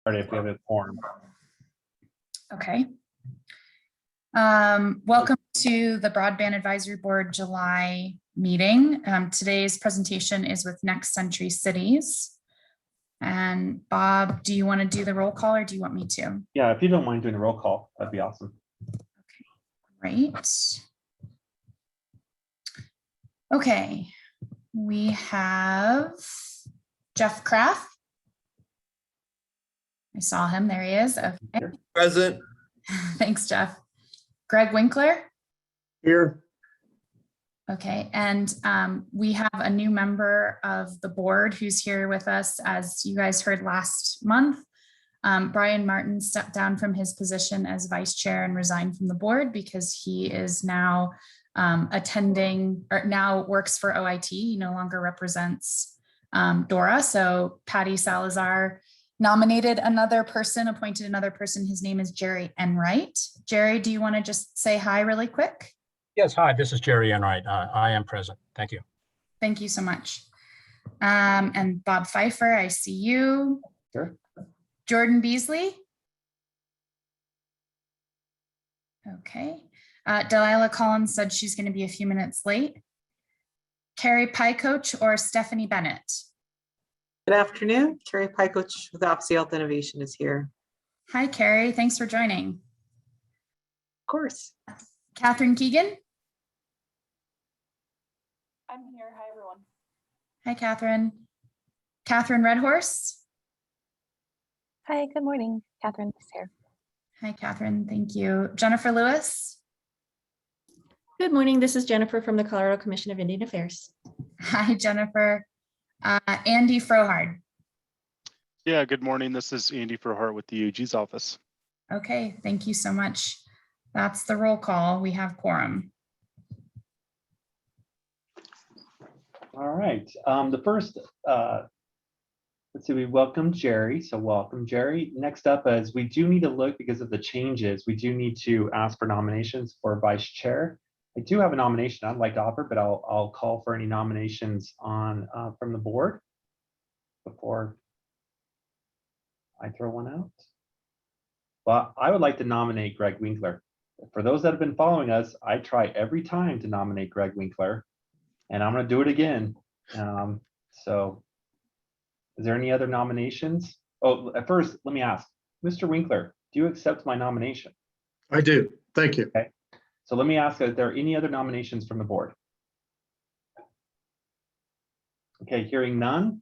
If we have a quorum. Okay. Welcome to the Broadband Advisory Board July meeting. Today's presentation is with Next Century Cities. And Bob, do you want to do the roll call or do you want me to? Yeah, if you don't mind doing the roll call, that'd be awesome. Okay, great. Okay, we have Jeff Kraft. I saw him, there he is. Okay. Present. Thanks, Jeff. Greg Winkler. Here. Okay, and we have a new member of the board who's here with us. As you guys heard last month, Brian Martin stepped down from his position as vice chair and resigned from the board because he is now attending, or now works for OIT. He no longer represents DORA. So Patty Salazar nominated another person, appointed another person. His name is Jerry Enright. Jerry, do you want to just say hi really quick? Yes, hi, this is Jerry Enright. I am present. Thank you. Thank you so much. And Bob Pfeiffer, I see you. Sure. Jordan Beasley. Okay. Delilah Collins said she's going to be a few minutes late. Carrie Pycoach or Stephanie Bennett? Good afternoon. Carrie Pycoach with Office of Health Innovation is here. Hi, Carrie. Thanks for joining. Of course. Catherine Keegan. I'm here. Hi, everyone. Hi, Catherine. Catherine Redhorse. Hi, good morning. Catherine is here. Hi, Catherine. Thank you. Jennifer Lewis. Good morning. This is Jennifer from the Colorado Commission of Indian Affairs. Hi, Jennifer. Andy Frohard. Yeah, good morning. This is Andy Frohart with the AG's office. Okay, thank you so much. That's the roll call. We have quorum. All right. The first, let's see, we welcome Jerry. So welcome, Jerry. Next up is we do need to look, because of the changes, we do need to ask for nominations for vice chair. I do have a nomination I'd like to offer, but I'll call for any nominations on from the board before I throw one out. Well, I would like to nominate Greg Winkler. For those that have been following us, I try every time to nominate Greg Winkler, and I'm going to do it again. So is there any other nominations? Oh, at first, let me ask, Mr. Winkler, do you accept my nomination? I do. Thank you. Okay. So let me ask, are there any other nominations from the board? Okay, hearing none.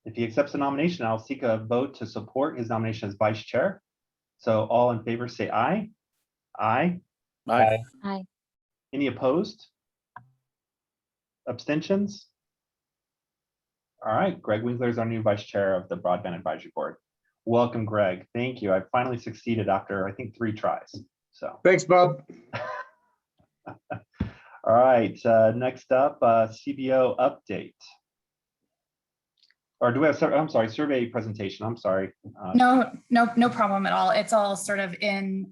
If he accepts the nomination, I'll seek a vote to support his nomination as vice chair. So all in favor say aye. Aye. Aye. Aye. Any opposed? Abstentions? All right, Greg Winkler is our new vice chair of the Broadband Advisory Board. Welcome, Greg. Thank you. I finally succeeded after, I think, 3 tries. So Thanks, Bob. all right, next up, CBO update. Or do we have, I'm sorry, survey presentation, I'm sorry. No problem at all. It's all sort of in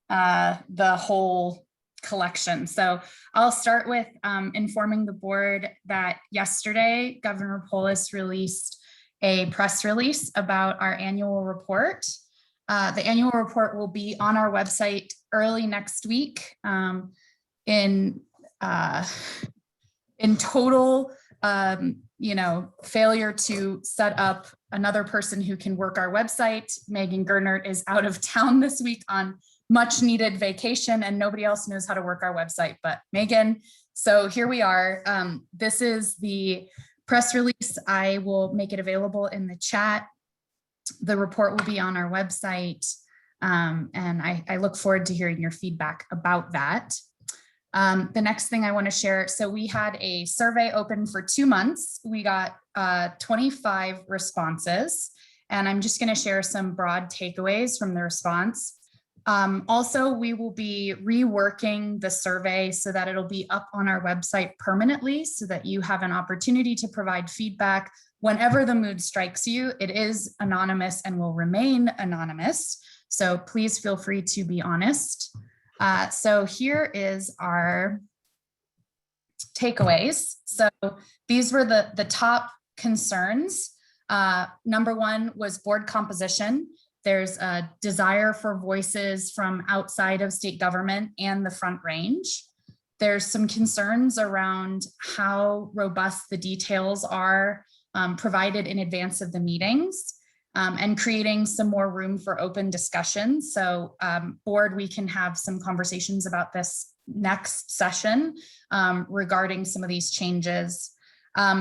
the whole collection. So I'll start with informing the board that yesterday, Governor Polis released a press release about our annual report. The annual report will be on our website early next week. In total, failure to set up another person who can work our website. Megan Gernert is out of town this week on much needed vacation, and nobody else knows how to work our website but Megan. So here we are. This is the press release. I will make it available in the chat. The report will be on our website, and I look forward to hearing your feedback about that. The next thing I want to share, so we had a survey open for 2 months. We got 25 responses, and I'm just going to share some broad takeaways from the response. Also, we will be reworking the survey so that it'll be up on our website permanently so that you have an opportunity to provide feedback whenever the mood strikes you. It is anonymous and will remain anonymous, so please feel free to be honest. So here is our takeaways. So these were the top concerns. Number one was board composition. There's a desire for voices from outside of state government and the Front Range. There's some concerns around how robust the details are provided in advance of the meetings, and creating some more room for open discussion. So board, we can have some conversations about this next session regarding some of these changes.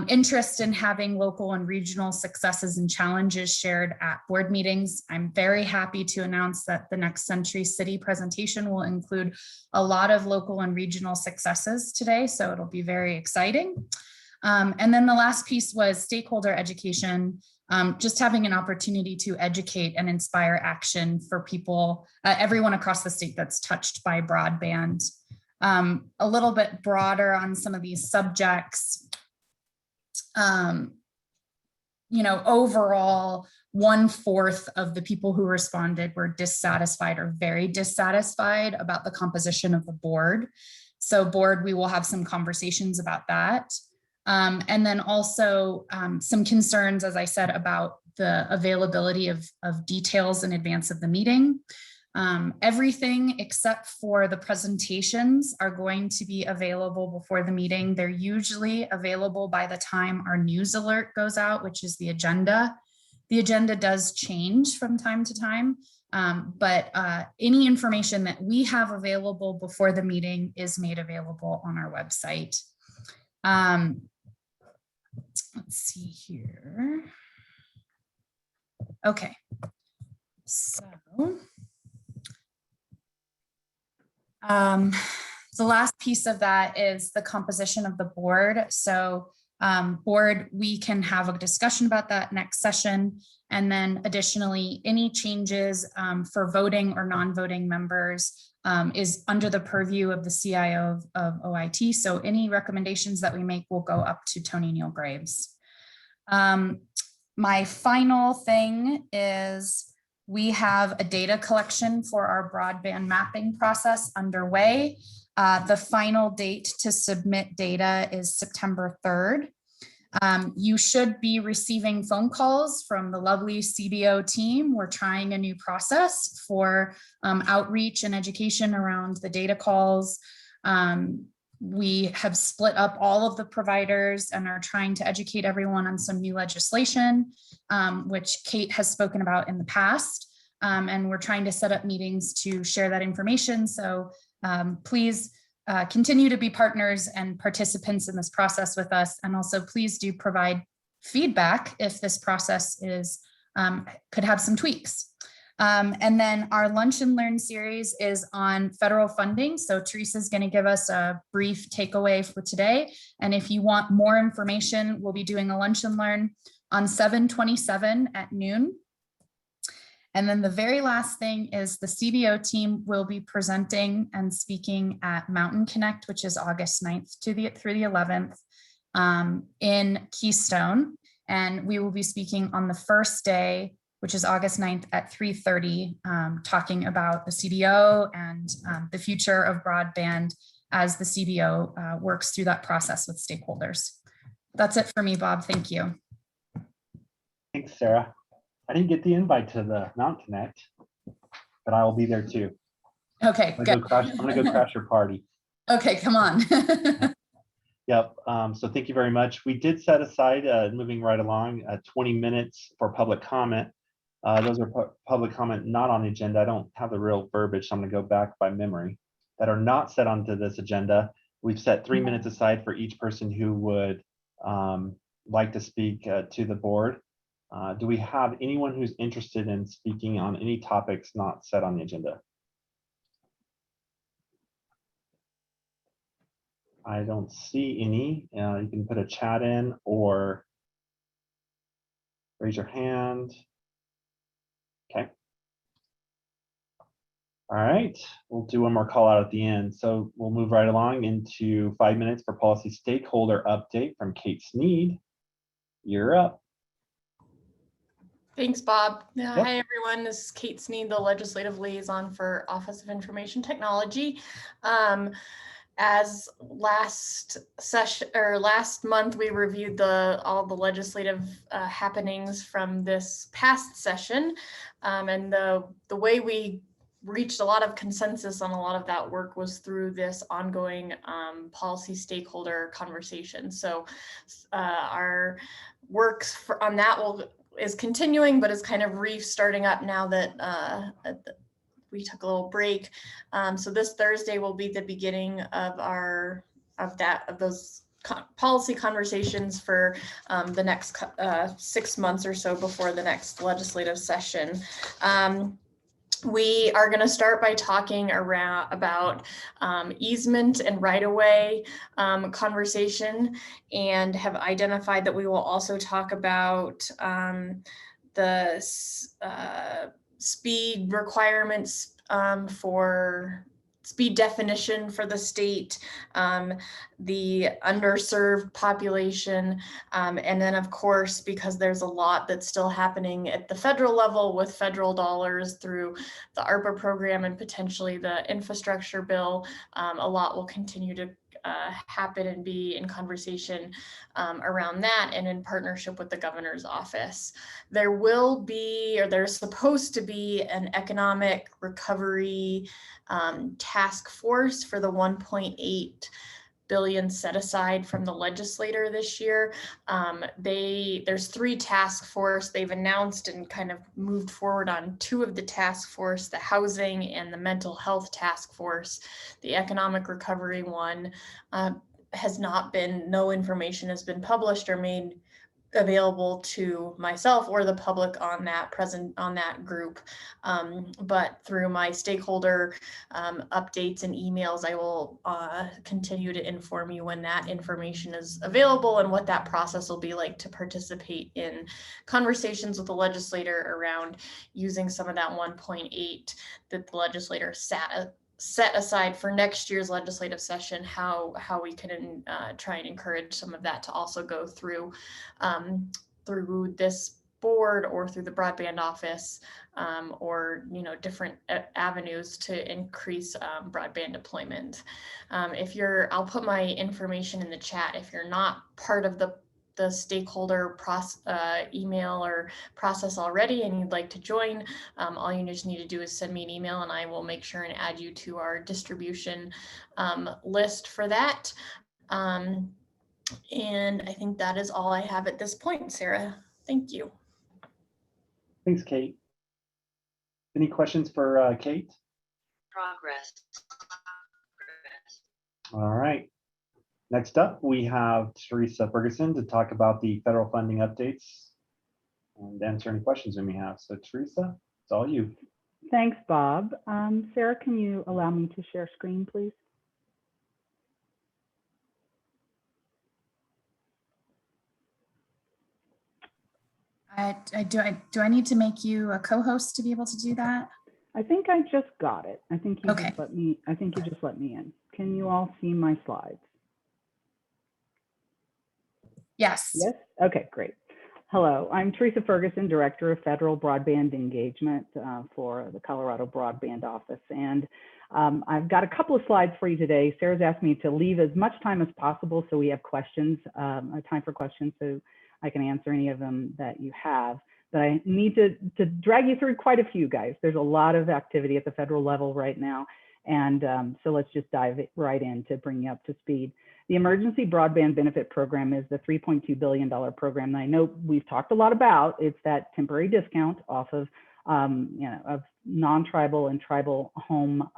Interest in having local and regional successes and challenges shared at board meetings. I'm very happy to announce that the next Century City presentation will include a lot of local and regional successes today, so it'll be very exciting. And then the last piece was stakeholder education, just having an opportunity to educate and inspire action for people, everyone across the state that's touched by broadband. A little bit broader on some of these subjects. Overall, 1/4 of the people who responded were dissatisfied or very dissatisfied about the composition of the board. So board, we will have some conversations about that. And then also some concerns, as I said, about the availability of details in advance of the meeting. Everything except for the presentations are going to be available before the meeting. They're usually available by the time our news alert goes out, which is the agenda. The agenda does change from time to time, but any information that we have available before the meeting is made available on our website. Let's see here. Okay, so the last piece of that is the composition of the board. So board, we can have a discussion about that next session. And then additionally, any changes for voting or non-voting members is under the purview of the CIO of OIT. So any recommendations that we make will go up to Tony Neal Graves. My final thing is we have a data collection for our broadband mapping process underway. The final date to submit data is September 3rd. You should be receiving phone calls from the lovely CBO team. We're trying a new process for outreach and education around the data calls. We have split up all of the providers and are trying to educate everyone on some new legislation, which Kate has spoken about in the past. And we're trying to set up meetings to share that information. So please continue to be partners and participants in this process with us. And also please do provide feedback if this process is could have some tweaks. And then our Lunch and Learn series is on federal funding. So Theresa is going to give us a brief takeaway for today. And if you want more information, we'll be doing a Lunch and Learn on 7/27 at noon. And then the very last thing is the CBO team will be presenting and speaking at Mountain Connect, which is August 9th through the 11th in Keystone. And we will be speaking on the first day, which is August 9th at 3:30, talking about the CBO and the future of broadband as the CBO works through that process with stakeholders. That's it for me, Bob. Thank you. Thanks, Sarah. I didn't get the invite to the Mount Connect, but I will be there too. Okay, I'm good. gonna go crash your party. Okay, come on. Yep. So thank you very much. We did set aside, moving right along, 20 minutes for public comment. Those are public comment not on the agenda. I don't have the real verbiage, so I'm gonna go back by memory. That are not set onto this agenda. We've set 3 minutes aside for each person who would like to speak to the board. Do we have anyone who's interested in speaking on any topics not set on the agenda? I don't see any. You can put a chat in or raise your hand. Okay. All right, we'll do one more call out at the end. So we'll move right along into 5 minutes for policy stakeholder update from Kate Sneed. You're up. Thanks, Bob. Yep. Hi, everyone. This is Kate Sneed, the Legislative Liaison for Office of Information Technology. as last session or last month, we reviewed all the legislative happenings from this past session. And the way we reached a lot of consensus on a lot of that work was through this ongoing policy stakeholder conversation. So our works on that is continuing, but is kind of restarting up now that we took a little break. So this Thursday will be the beginning of those policy conversations for the next 6 months or so before the next legislative session. We are going to start by talking about easement and right-of-way conversation, and have identified that we will also talk about the speed requirements for speed definition for the state, the underserved population, and then of course, because there's a lot that's still happening at the federal level with federal dollars through the ARPA program and potentially the infrastructure bill, a lot will continue to happen and be in conversation around that, and in partnership with the governor's office. There will be, or there's supposed to be, an economic recovery task force for the 1.8 billion set aside from the legislator this year. There's 3 task force. They've announced and kind of moved forward on 2 of the task force, the housing and the mental health task force. The economic recovery one no information has been published or made available to myself or the public on that group, but through my stakeholder updates and emails, I will continue to inform you when that information is available and what that process will be like to participate in conversations with the legislator around using some of that 1.8 that the legislator set aside for next year's legislative session, how we can try and encourage some of that to also go through this board or through the broadband office, or different avenues to increase broadband deployment. I'll put my information in the chat. If you're not part of the stakeholder email or process already and you'd like to join, all you just need to do is send me an email and I will make sure and add you to our distribution list for that. And I think that is all I have at this point, Sarah. Thank you. Thanks, Kate. Any questions for Kate? Progress. All right. Next up, we have Theresa Ferguson to talk about the federal funding updates and answer any questions we may have. So Theresa, it's all you. Thanks, Bob. Sarah, can you allow me to share screen, please? Do I need to make you a co-host to be able to do that? I think I just got it. I think you Okay. just let me in. Can you all see my slides? Yes. Yes? Okay, great. Hello, I'm Theresa Ferguson, Director of Federal Broadband Engagement for the Colorado Broadband Office. And I've got a couple of slides for you today. Sarah's asked me to leave as much time as possible so we have questions, time for questions, so I can answer any of them that you have. But I need to drag you through quite a few, guys. There's a lot of activity at the federal level right now. And so let's just dive right in to bring you up to speed. The Emergency Broadband Benefit Program is the $3.2 billion program that I know we've talked a lot about. It's that temporary discount off of, of non-tribal and tribal home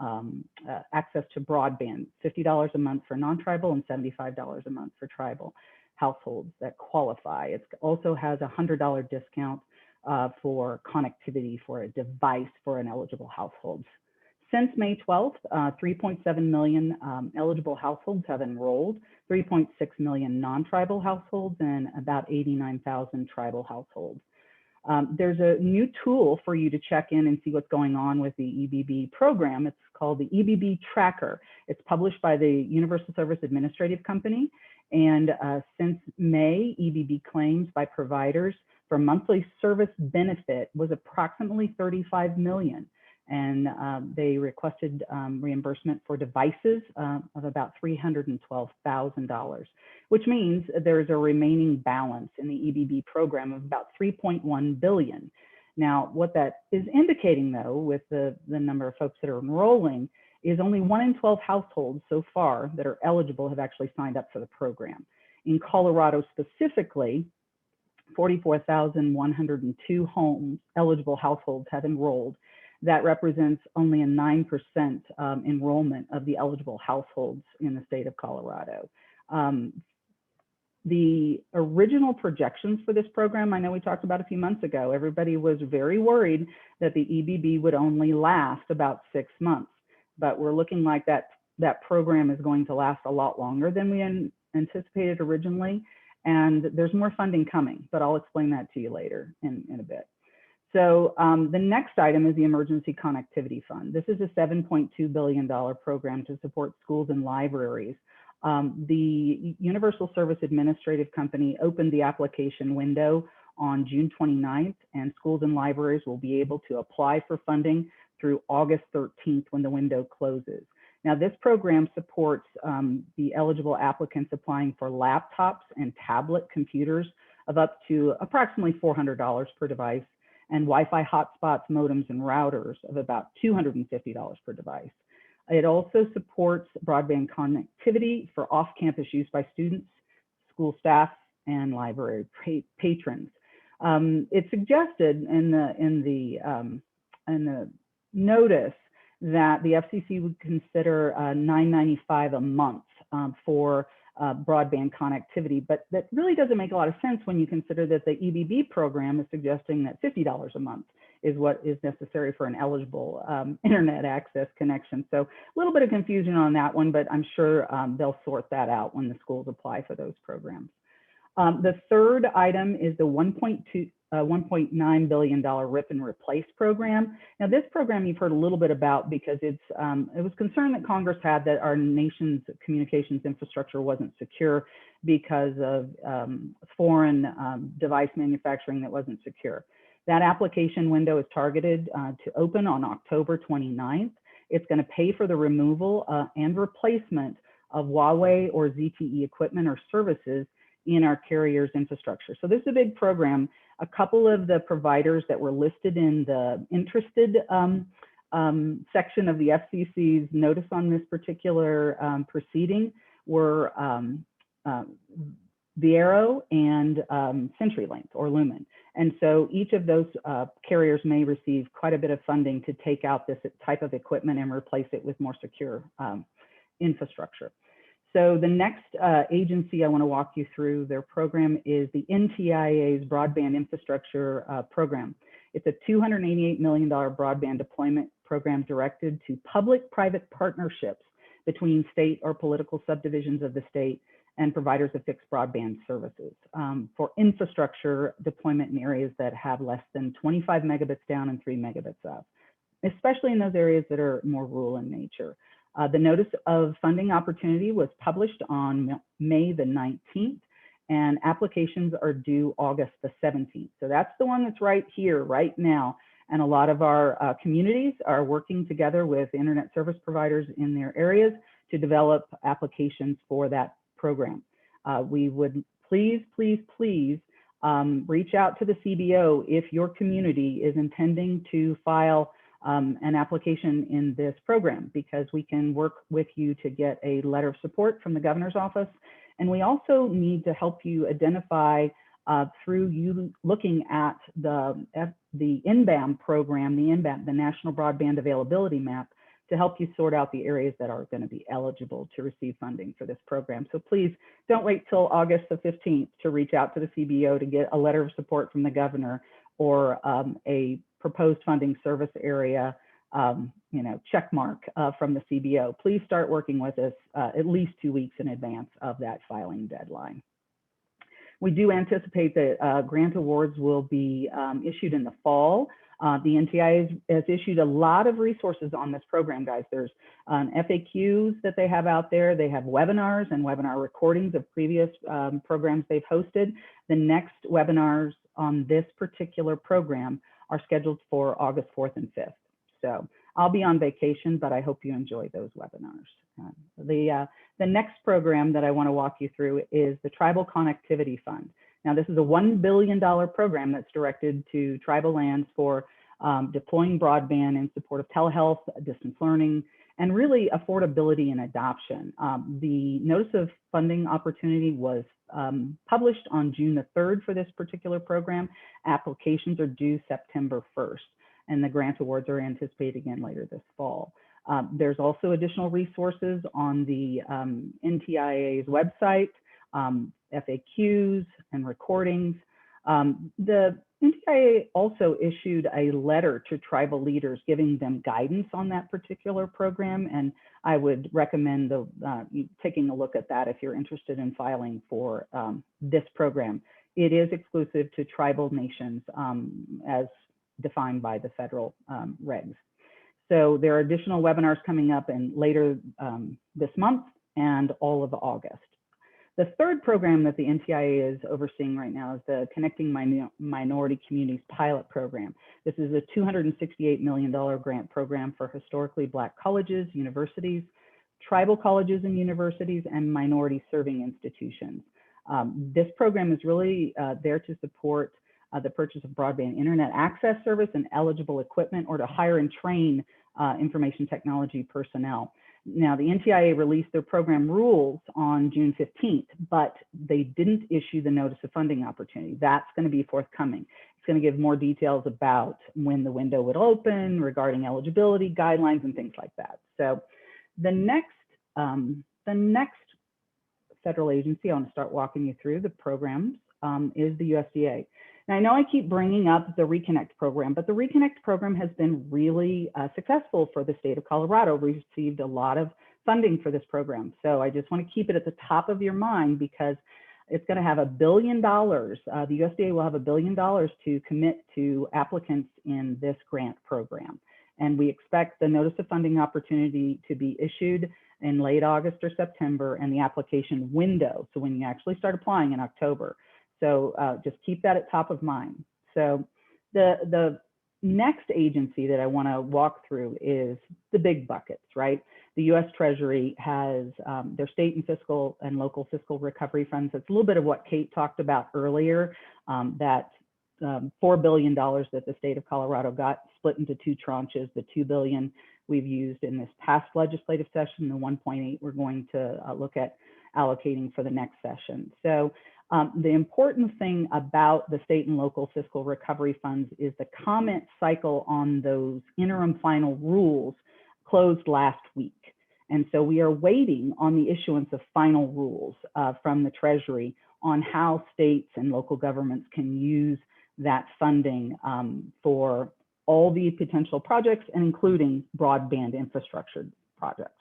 access to broadband, $50 a month for non-tribal and $75 a month for tribal households that qualify. It also has a $100 discount for connectivity for a device for an eligible household. Since May 12th, 3.7 million eligible households have enrolled, 3.6 million non-tribal households, and about 89,000 tribal households. There's a new tool for you to check in and see what's going on with the EBB program. It's called the EBB Tracker. It's published by the Universal Service Administrative Company. And since May, EBB claims by providers for monthly service benefit was approximately 35 million. and they requested reimbursement for devices of about $312,000, which means there's a remaining balance in the EBB program of about $3.1 billion. Now, what that is indicating, though, with the number of folks that are enrolling, is only 1 in 12 households so far that are eligible have actually signed up for the program. In Colorado specifically, 44,102 homes, eligible households have enrolled. That represents only a 9% enrollment of the eligible households in the state of Colorado. The original projections for this program, I know we talked about a few months ago, everybody was very worried that the EBB would only last about 6 months, but we're looking like that program is going to last a lot longer than we anticipated originally. And there's more funding coming, but I'll explain that to you later in a bit. So the next item is the Emergency Connectivity Fund. This is a $7.2 billion program to support schools and libraries. The Universal Service Administrative Company opened the application window on June 29th, and schools and libraries will be able to apply for funding through August 13th when the window closes. Now, this program supports the eligible applicants applying for laptops and tablet computers of up to approximately $400 per device, and Wi-Fi hotspots, modems, and routers of about $250 per device. It also supports broadband connectivity for off-campus use by students, school staff, and library patrons. It's suggested in the notice that the FCC would consider $9.95 a month for broadband connectivity, but that really doesn't make a lot of sense when you consider that the EBB program is suggesting that $50 a month is what is necessary for an eligible internet access connection. So a little bit of confusion on that one, but I'm sure they'll sort that out when the schools apply for those programs. The third item is the $1.9 billion RIP and Replace program. Now, this program you've heard a little bit about because it was concern that Congress had that our nation's communications infrastructure wasn't secure because of foreign device manufacturing that wasn't secure. That application window is targeted to open on October 29th. It's going to pay for the removal and replacement of Huawei or ZTE equipment or services in our carrier's infrastructure. So this is a big program. A couple of the providers that were listed in the interested section of the FCC's notice on this particular proceeding were Viero and CenturyLink or Lumen. And so each of those carriers may receive quite a bit of funding to take out this type of equipment and replace it with more secure infrastructure. So the next agency I want to walk you through their program is the NTIA's Broadband Infrastructure Program. It's a $288 million broadband deployment program directed to public-private partnerships between state or political subdivisions of the state and providers of fixed broadband services for infrastructure deployment in areas that have less than 25 megabits down and 3 megabits up, especially in those areas that are more rural in nature. The notice of funding opportunity was published on May the 19th, and applications are due August the 17th. So that's the one that's right here, right now. And a lot of our communities are working together with internet service providers in their areas to develop applications for that program. We would please, please, please reach out to the CBO if your community is intending to file an application in this program, because we can work with you to get a letter of support from the governor's office. And we also need to help you identify through you looking at the NBAM program, the National Broadband Availability Map, to help you sort out the areas that are going to be eligible to receive funding for this program. So please don't wait till August the 15th to reach out to the CBO to get a letter of support from the governor or a proposed funding service area, check mark from the CBO. Please start working with us at least 2 weeks in advance of that filing deadline. We do anticipate that grant awards will be issued in the fall. The NTIA has issued a lot of resources on this program, guys. There's FAQs that they have out there. They have webinars and webinar recordings of previous programs they've hosted. The next webinars on this particular program are scheduled for August 4th and 5th. So I'll be on vacation, but I hope you enjoy those webinars. The next program that I want to walk you through is the Tribal Connectivity Fund. Now, this is a $1 billion program that's directed to tribal lands for deploying broadband in support of telehealth, distance learning, and really affordability and adoption. The notice of funding opportunity was published on June the 3rd for this particular program. Applications are due September 1st, and the grant awards are anticipated again later this fall. There's also additional resources on the NTIA's website, FAQs and recordings. The NTIA also issued a letter to tribal leaders giving them guidance on that particular program, and I would recommend you taking a look at that if you're interested in filing for this program. It is exclusive to tribal nations as defined by the federal regs. So there are additional webinars coming up later this month and all of August. The third program that the NTIA is overseeing right now is the Connecting Minority Communities Pilot Program. This is a $268 million grant program for historically Black colleges, universities, tribal colleges and universities, and minority serving institutions. This program is really there to support the purchase of broadband internet access service and eligible equipment, or to hire and train information technology personnel. Now, the NTIA released their program rules on June 15th, but they didn't issue the notice of funding opportunity. That's going to be forthcoming. It's going to give more details about when the window would open, regarding eligibility guidelines and things like that. So the next federal agency I want to start walking you through the programs is the USDA. Now, I know I keep bringing up the Reconnect program, but the Reconnect program has been really successful for the state of Colorado. We received a lot of funding for this program. So I just want to keep it at the top of your mind, because it's going to have $1 billion. The USDA will have $1 billion to commit to applicants in this grant program. And we expect the notice of funding opportunity to be issued in late August or September, and the application window, so when you actually start applying, in October. So just keep that at top of mind. So the next agency that I want to walk through is the big buckets, right? The U.S. Treasury has their state and fiscal and local fiscal recovery funds. It's a little bit of what Kate talked about earlier, that $4 billion that the state of Colorado got split into two tranches. The $2 billion we've used in this past legislative session, the 1.8 we're going to look at allocating for the next session. So the important thing about the state and local fiscal recovery funds is the comment cycle on those interim final rules closed last week. And so we are waiting on the issuance of final rules from the Treasury on how states and local governments can use that funding for all the potential projects, and including broadband infrastructure projects.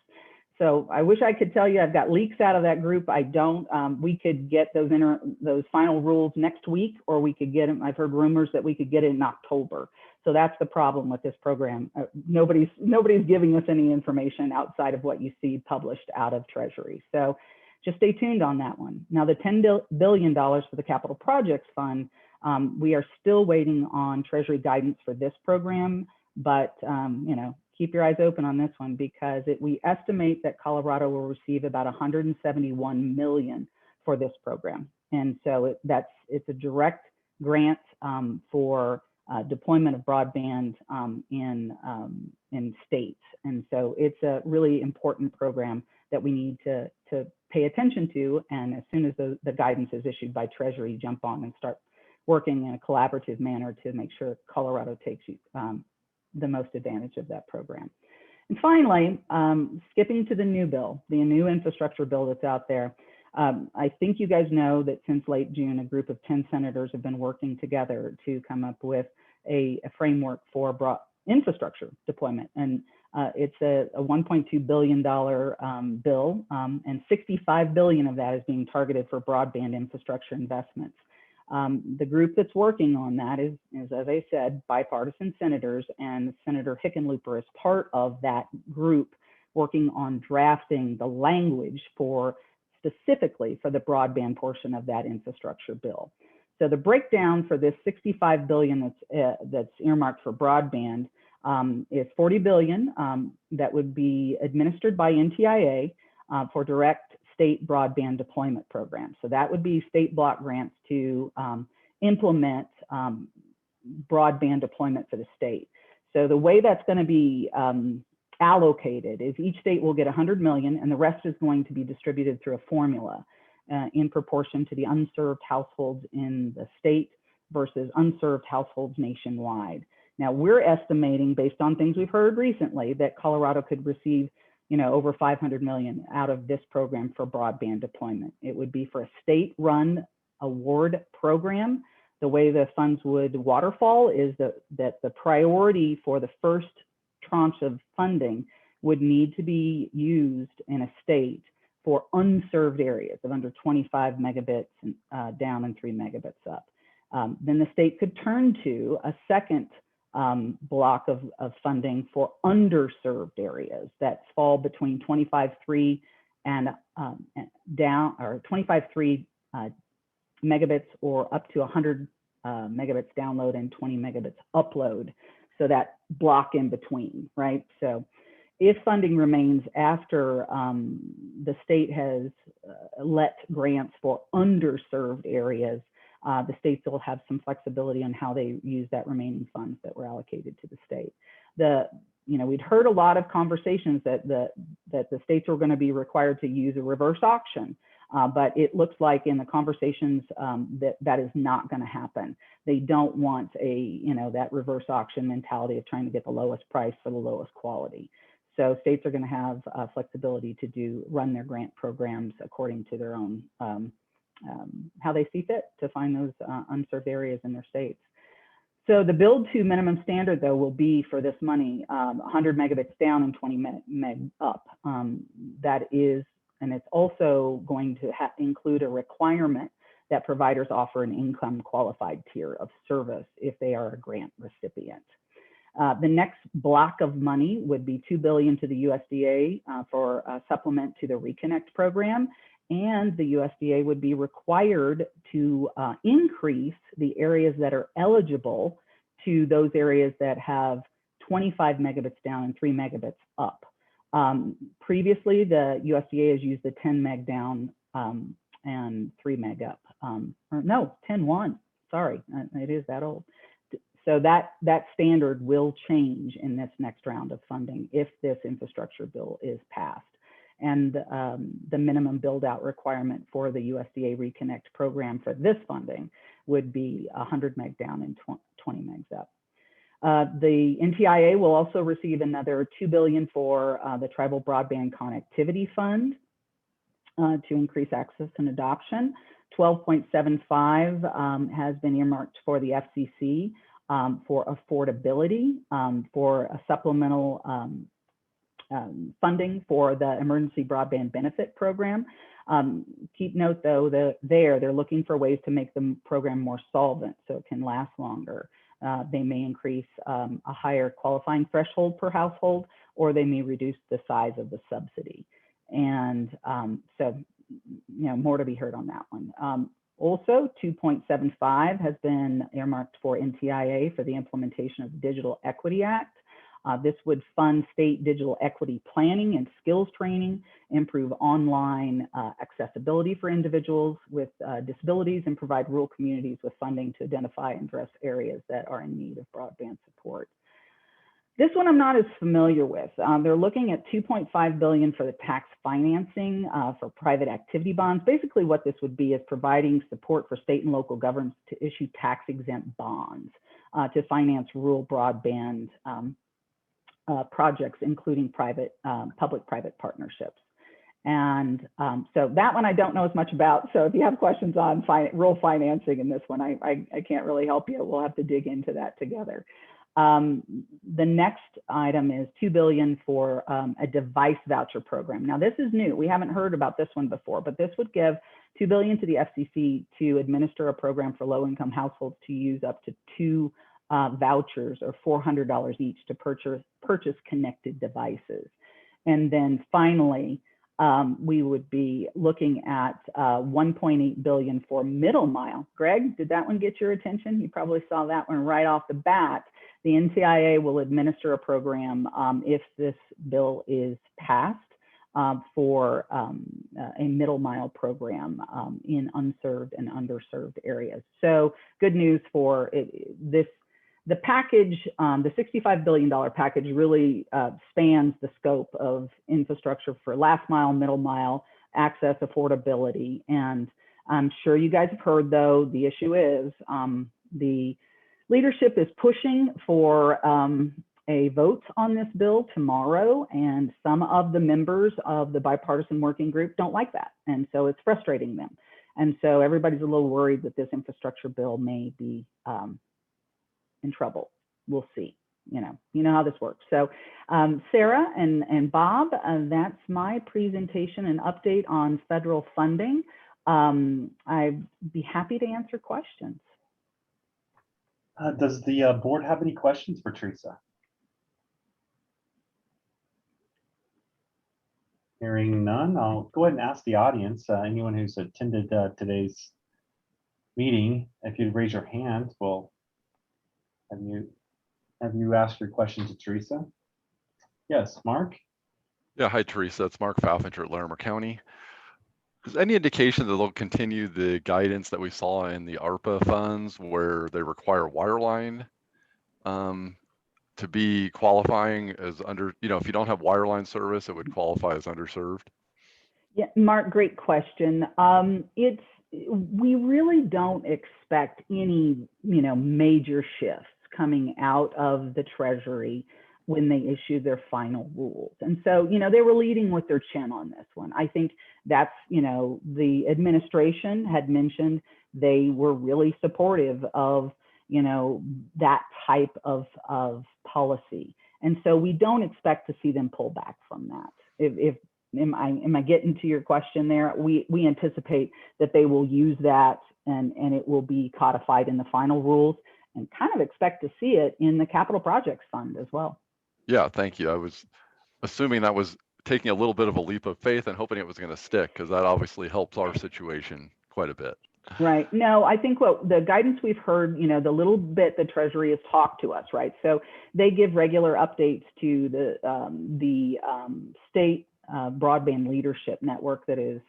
So I wish I could tell you I've got leaks out of that group. I don't. We could get those final rules next week, or we could get them. I've heard rumors that we could get it in October. So that's the problem with this program. Nobody's giving us any information outside of what you see published out of Treasury. So just stay tuned on that one. Now, the $10 billion for the Capital Projects Fund, we are still waiting on Treasury guidance for this program, but you know, keep your eyes open on this one, because we estimate that Colorado will receive about $171 million for this program. And so it's a direct grant for deployment of broadband in states. And so it's a really important program that we need to pay attention to. And as soon as the guidance is issued by Treasury, jump on and start working in a collaborative manner to make sure Colorado takes the most advantage of that program. And finally, skipping to the new bill, the new infrastructure bill that's out there. I think you guys know that since late June, a group of 10 senators have been working together to come up with a framework for infrastructure deployment. And it's a $1.2 billion bill, and $65 billion of that is being targeted for broadband infrastructure investments. The group that's working on that is, as I said, bipartisan senators, and Senator Hickenlooper is part of that group working on drafting the language specifically for the broadband portion of that infrastructure bill. So the breakdown for this $65 billion that's earmarked for broadband is $40 billion that would be administered by NTIA for direct state broadband deployment programs. So that would be state block grants to implement broadband deployment for the state. So the way that's going to be allocated is each state will get 100 million and the rest is going to be distributed through a formula in proportion to the unserved households in the state versus unserved households nationwide. Now we're estimating, based on things we've heard recently, that Colorado could receive, you know, over 500 million out of this program for broadband deployment. It would be for a state-run award program. The way the funds would waterfall is that the priority for the first tranche of funding would need to be used in a state for unserved areas of under 25 megabits down and 3 megabits up. Then the state could turn to a second block of funding for underserved areas that fall between 25.3 and down, or 25.3 megabits or up to 100 megabits download and 20 megabits upload. So that block in between, right? So if funding remains after the state has let grants for underserved areas, the states will have some flexibility on how they use that remaining funds that were allocated to the state. We'd heard a lot of conversations that the states were going to be required to use a reverse auction, but it looks like in the conversations that is not going to happen. They don't want that reverse auction mentality of trying to get the lowest price for the lowest quality. So states are going to have flexibility to run their grant programs according to their own how they see fit to find those unserved areas in their states. So the build to minimum standard, though, will be for this money 100 megabits down and 20 meg up. That is, and it's also going to include a requirement that providers offer an income qualified tier of service if they are a grant recipient. The next block of money would be $2 billion to the USDA for a supplement to the Reconnect program. And the USDA would be required to increase the areas that are eligible to those areas that have 25 megabits down and 3 megabits up. Previously, the USDA has used the 10 meg down and 3 meg up. Or no, 10.1, sorry, it is that old. So that standard will change in this next round of funding if this infrastructure bill is passed. And the minimum build out requirement for the USDA Reconnect program for this funding would be 100 meg down and 20 megs up. The NTIA will also receive another $2 billion for the Tribal Broadband Connectivity Fund to increase access and adoption. 12.75 has been earmarked for the FCC for affordability, for a supplemental funding for the Emergency Broadband Benefit Program. Keep note though that they're looking for ways to make the program more solvent so it can last longer. They may increase a higher qualifying threshold per household, or they may reduce the size of the subsidy. And so, more to be heard on that one. Also, 2.75 has been earmarked for NTIA for the implementation of the Digital Equity Act. This would fund state digital equity planning and skills training, improve online accessibility for individuals with disabilities, and provide rural communities with funding to identify and address areas that are in need of broadband support. This one I'm not as familiar with. They're looking at $2.5 billion for the tax financing for private activity bonds. Basically what this would be is providing support for state and local governments to issue tax-exempt bonds to finance rural broadband projects, including public-private partnerships. And so that one I don't know as much about. So if you have questions on rural financing in this one, I can't really help you. We'll have to dig into that together. The next item is $2 billion for a device voucher program. Now this is new. We haven't heard about this one before, but this would give $2 billion to the FCC to administer a program for low-income households to use up to 2 vouchers or $400 each to purchase connected devices. And then finally, we would be looking at 1.8 billion for middle mile. Greg, did that one get your attention? You probably saw that one right off the bat. The NTIA will administer a program if this bill is passed for a middle mile program in unserved and underserved areas. So good news for this. The package, the $65 billion package really spans the scope of infrastructure for last mile, middle mile, access, affordability. And I'm sure you guys have heard, though, the issue is the leadership is pushing for a vote on this bill tomorrow, and some of the members of the bipartisan working group don't like that. And so it's frustrating them. And so everybody's a little worried that this infrastructure bill may be in trouble. We'll see. You know how this works. So Sarah and Bob, that's my presentation and update on federal funding. I'd be happy to answer questions. Does the board have any questions for Theresa? Hearing none, I'll go ahead and ask the audience, anyone who's attended today's meeting, if you'd raise your hand, we'll have you ask your question to Theresa. Yes, Mark? Yeah, hi, Theresa. It's Mark Falfinger at Larimer County. Is any indication that they'll continue the guidance that we saw in the ARPA funds where they require wireline to be qualifying as under, if you don't have wireline service, it would qualify as underserved? Yeah, Mark, great question. We really don't expect any, major shifts coming out of the Treasury when they issue their final rules. And so, they were leading with their chin on this one. I think that's, the administration had mentioned they were really supportive of, that type of policy. And so we don't expect to see them pull back from that. Am I getting to your question there? We anticipate that they will use that and it will be codified in the final rules, and kind of expect to see it in the capital projects fund as well. Yeah, thank you. I was assuming that was taking a little bit of a leap of faith and hoping it was going to stick, because that obviously helps our situation quite a bit. Right. No, I think what the guidance we've heard, the little bit the Treasury has talked to us, right? So they give regular updates to the state broadband leadership network that is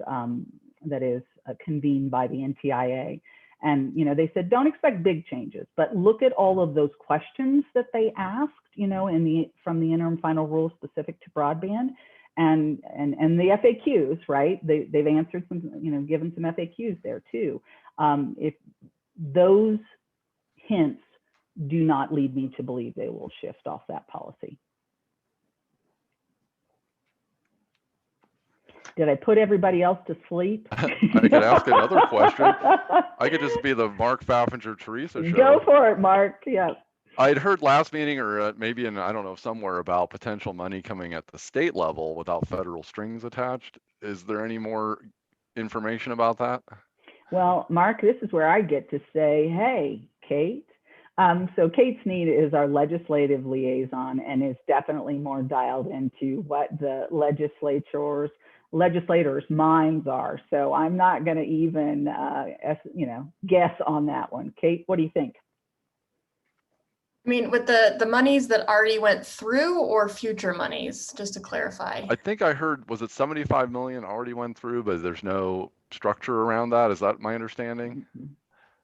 convened by the NTIA. And, they said, don't expect big changes, but look at all of those questions that they asked, from the interim final rule specific to broadband, and the FAQs, right? They've answered some, given some FAQs there too. If those hints do not lead me to believe they will shift off that policy. Did I put everybody else to sleep? I could ask another question. I could just be the Mark Falfinger Theresa show. Go for it, Mark. Yeah. I'd heard last meeting, or maybe in, I don't know, somewhere about potential money coming at the state level without federal strings attached. Is there any more information about that? Well, Mark, this is where I get to say, hey, Kate. So Kate Sneed is our legislative liaison and is definitely more dialed into what the legislators' minds are. So I'm not going to even, guess on that one. Kate, what do you think? I mean, with the monies that already went through, or future monies, just to clarify? I think I heard, was it 75 million already went through, but there's no structure around that? Is that my understanding?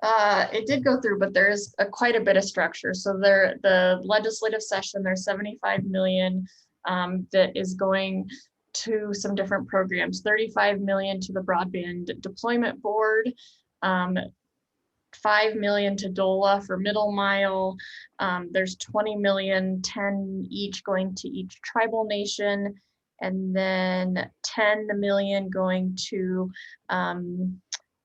It did go through, but there's quite a bit of structure. So the legislative session, there's 75 million that is going to some different programs, 35 million to the Broadband Deployment Board, 5 million to DOLA for middle mile. There's 20 million, 10 each going to each tribal nation, and then 10 million going to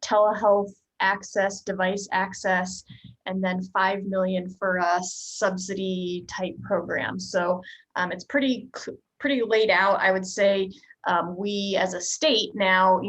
telehealth access, device access, and then 5 million for a subsidy type program. So it's pretty laid out. I would say we as a state now,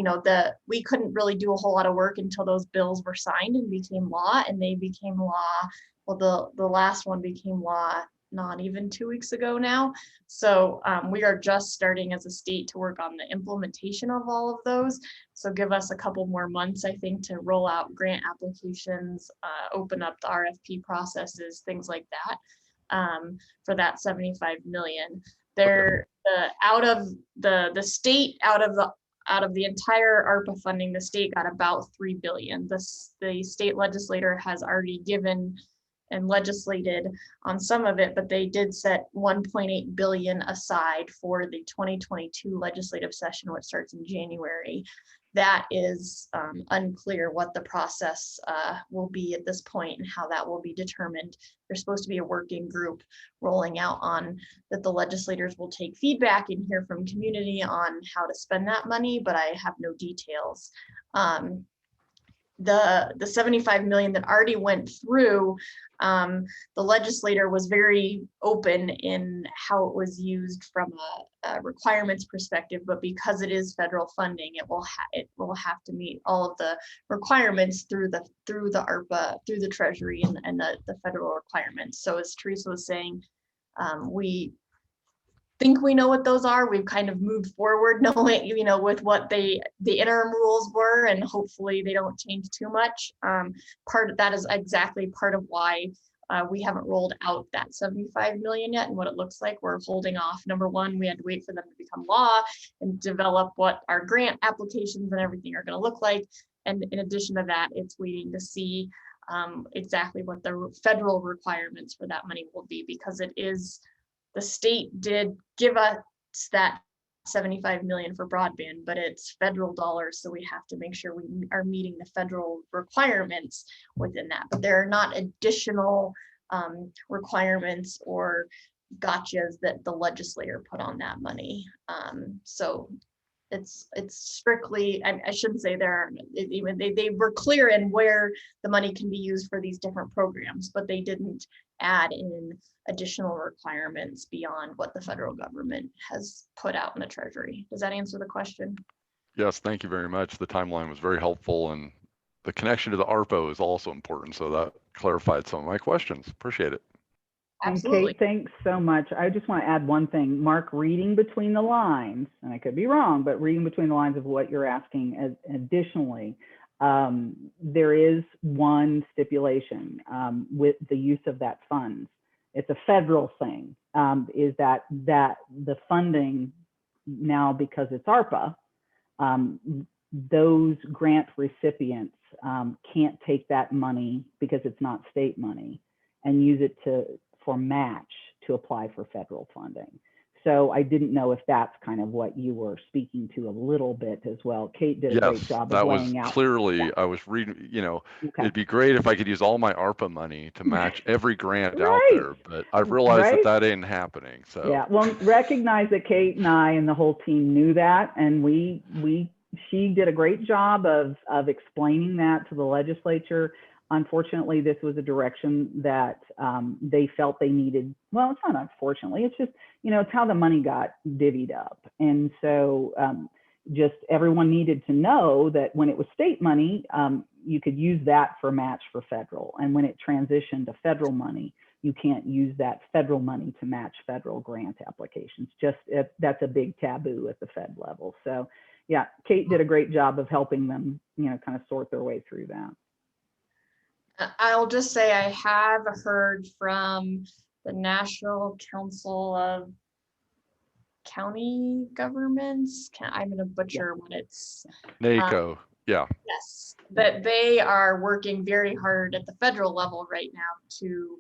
we couldn't really do a whole lot of work until those bills were signed and became law, and they became law. Well, the last one became law not even 2 weeks ago now. So we are just starting as a state to work on the implementation of all of those. So give us a couple more months, I think, to roll out grant applications, open up the RFP processes, things like that, for that 75 million. They're out of the state, out of the entire ARPA funding, the state got about 3 billion. The state legislator has already given and legislated on some of it, but they did set 1.8 billion aside for the 2022 legislative session, which starts in January. That is unclear what the process will be at this point and how that will be determined. There's supposed to be a working group rolling out on that the legislators will take feedback and hear from community on how to spend that money, but I have no details. The 75 million that already went through, the legislator was very open in how it was used from a requirements perspective, but because it is federal funding, it will have to meet all of the requirements through the ARPA, through the Treasury and the federal requirements. So as Theresa was saying, we think we know what those are. We've kind of moved forward knowing, with what the interim rules were, and hopefully they don't change too much. Part of that is exactly part of why we haven't rolled out that 75 million yet and what it looks like. We're holding off. Number one, we had to wait for them to become law and develop what our grant applications and everything are going to look like. And in addition to that, it's waiting to see exactly what the federal requirements for that money will be, because it is, the state did give us that 75 million for broadband, but it's federal dollars. So we have to make sure we are meeting the federal requirements within that. But there are not additional requirements or gotchas that the legislator put on that money. So it's strictly, I shouldn't say they were clear in where the money can be used for these different programs, but they didn't add in additional requirements beyond what the federal government has put out in the Treasury. Does that answer the question? Yes, thank you very much. The timeline was very helpful, and the connection to the ARPA is also important. So that clarified some of my questions. Appreciate it. Absolutely. And Kate, thanks so much. I just want to add one thing. Mark, reading between the lines, and I could be wrong, but reading between the lines of what you're asking additionally, there is one stipulation with the use of that funds. It's a federal thing, is that the funding now, because it's ARPA, those grant recipients can't take that money because it's not state money and use it for match to apply for federal funding. So I didn't know if that's kind of what you were speaking to a little bit as well. Kate did a great job of laying out. That was clearly, I was reading, it'd be great if I could use all my ARPA money to match every grant out there, but I realized that ain't happening. So yeah, well, recognize that Kate and I and the whole team knew that, and she did a great job of explaining that to the legislature. Unfortunately, this was a direction that they felt they needed. Well, it's not unfortunately, it's just, it's how the money got divvied up. And so just everyone needed to know that when it was state money, you could use that for match for federal. And when it transitioned to federal money, you can't use that federal money to match federal grant applications. That's a big taboo at the Fed level. So yeah, Kate did a great job of helping them, kind of sort their way through that. I'll just say I have heard from the National Council of County Governments. I'm going to butcher what it's. NACO, yeah. Yes, that they are working very hard at the federal level right now to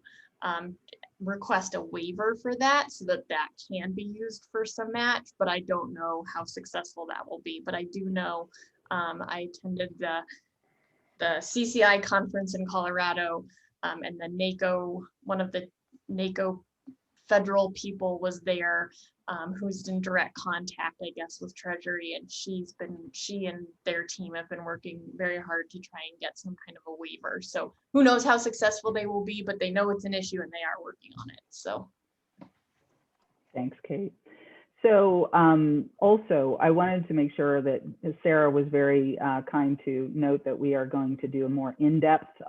request a waiver for that so that can be used for some match, but I don't know how successful that will be. But I do know I attended the CCI conference in Colorado, and the NACO, one of the NACO federal people was there, who's in direct contact, I guess, with Treasury, and she and their team have been working very hard to try and get some kind of a waiver. So who knows how successful they will be, but they know it's an issue and they are working on it. So thanks, Kate. So also, I wanted to make sure that Sarah was very kind to note that we are going to do a more in-depth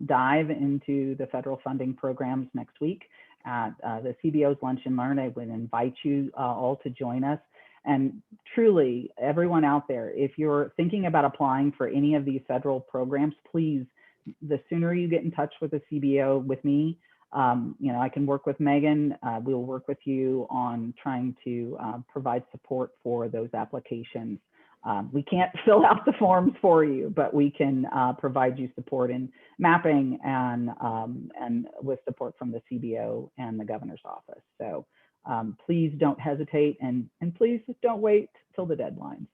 dive into the federal funding programs next week at the CBO's Lunch and Learn. I would invite you all to join us. And truly, everyone out there, if you're thinking about applying for any of these federal programs, please, the sooner you get in touch with the CBO, with me, I can work with Megan. We'll work with you on trying to provide support for those applications. We can't fill out the forms for you, but we can provide you support in mapping and with support from the CBO and the governor's office. So please don't hesitate, and please just don't wait till the deadlines.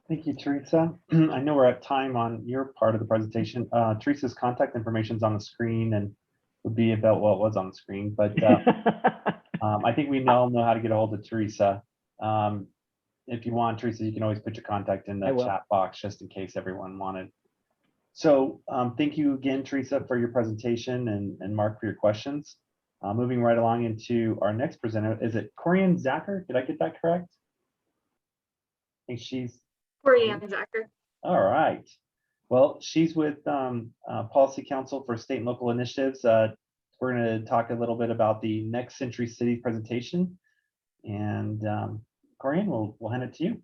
Thank you, Theresa. I know we're at time on your part of the presentation. Theresa's contact information is on the screen and would be about what was on the screen, but I think we all know how to get a hold of Theresa. If you want, Theresa, you can always put your contact in the chat box just in case everyone wanted. So thank you again, Theresa, for your presentation, and Mark for your questions. Moving right along into our next presenter, is it Corianne Zacher? Did I get that correct? I think she's Corianne Zacher. All right. Well, she's with Policy Council for State and Local Initiatives. We're going to talk a little bit about the Next Century City presentation. And Corianne, we'll hand it to you.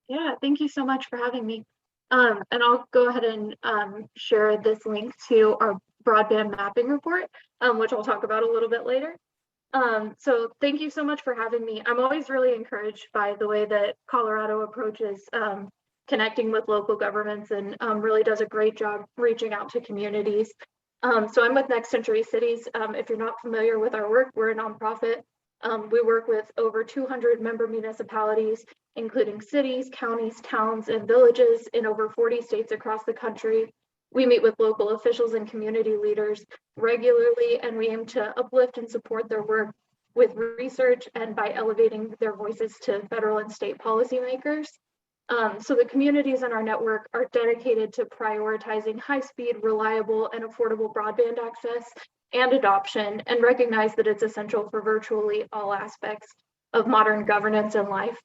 Yeah, thank you so much for having me. And I'll go ahead and share this link to our broadband mapping report, which I'll talk about a little bit later. So thank you so much for having me. I'm always really encouraged by the way that Colorado approaches connecting with local governments, and really does a great job reaching out to communities. So I'm with Next Century Cities. If you're not familiar with our work, we're a nonprofit. We work with over 200 member municipalities, including cities, counties, towns, and villages in over 40 states across the country. We meet with local officials and community leaders regularly, and we aim to uplift and support their work with research and by elevating their voices to federal and state policymakers. So the communities in our network are dedicated to prioritizing high-speed, reliable, and affordable broadband access and adoption, and recognize that it's essential for virtually all aspects of modern governance and life.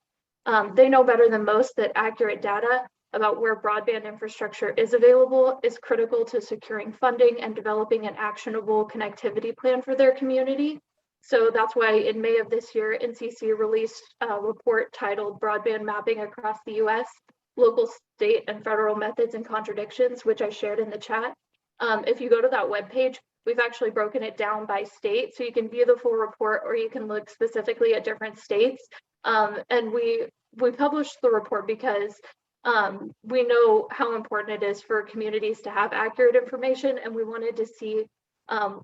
They know better than most that accurate data about where broadband infrastructure is available is critical to securing funding and developing an actionable connectivity plan for their community. So that's why in May of this year, NCC released a report titled Broadband Mapping Across the US, Local, State, and Federal Methods and Contradictions, which I shared in the chat. If you go to that webpage, we've actually broken it down by state, so you can view the full report, or you can look specifically at different states. And we published the report because we know how important it is for communities to have accurate information, and we wanted to see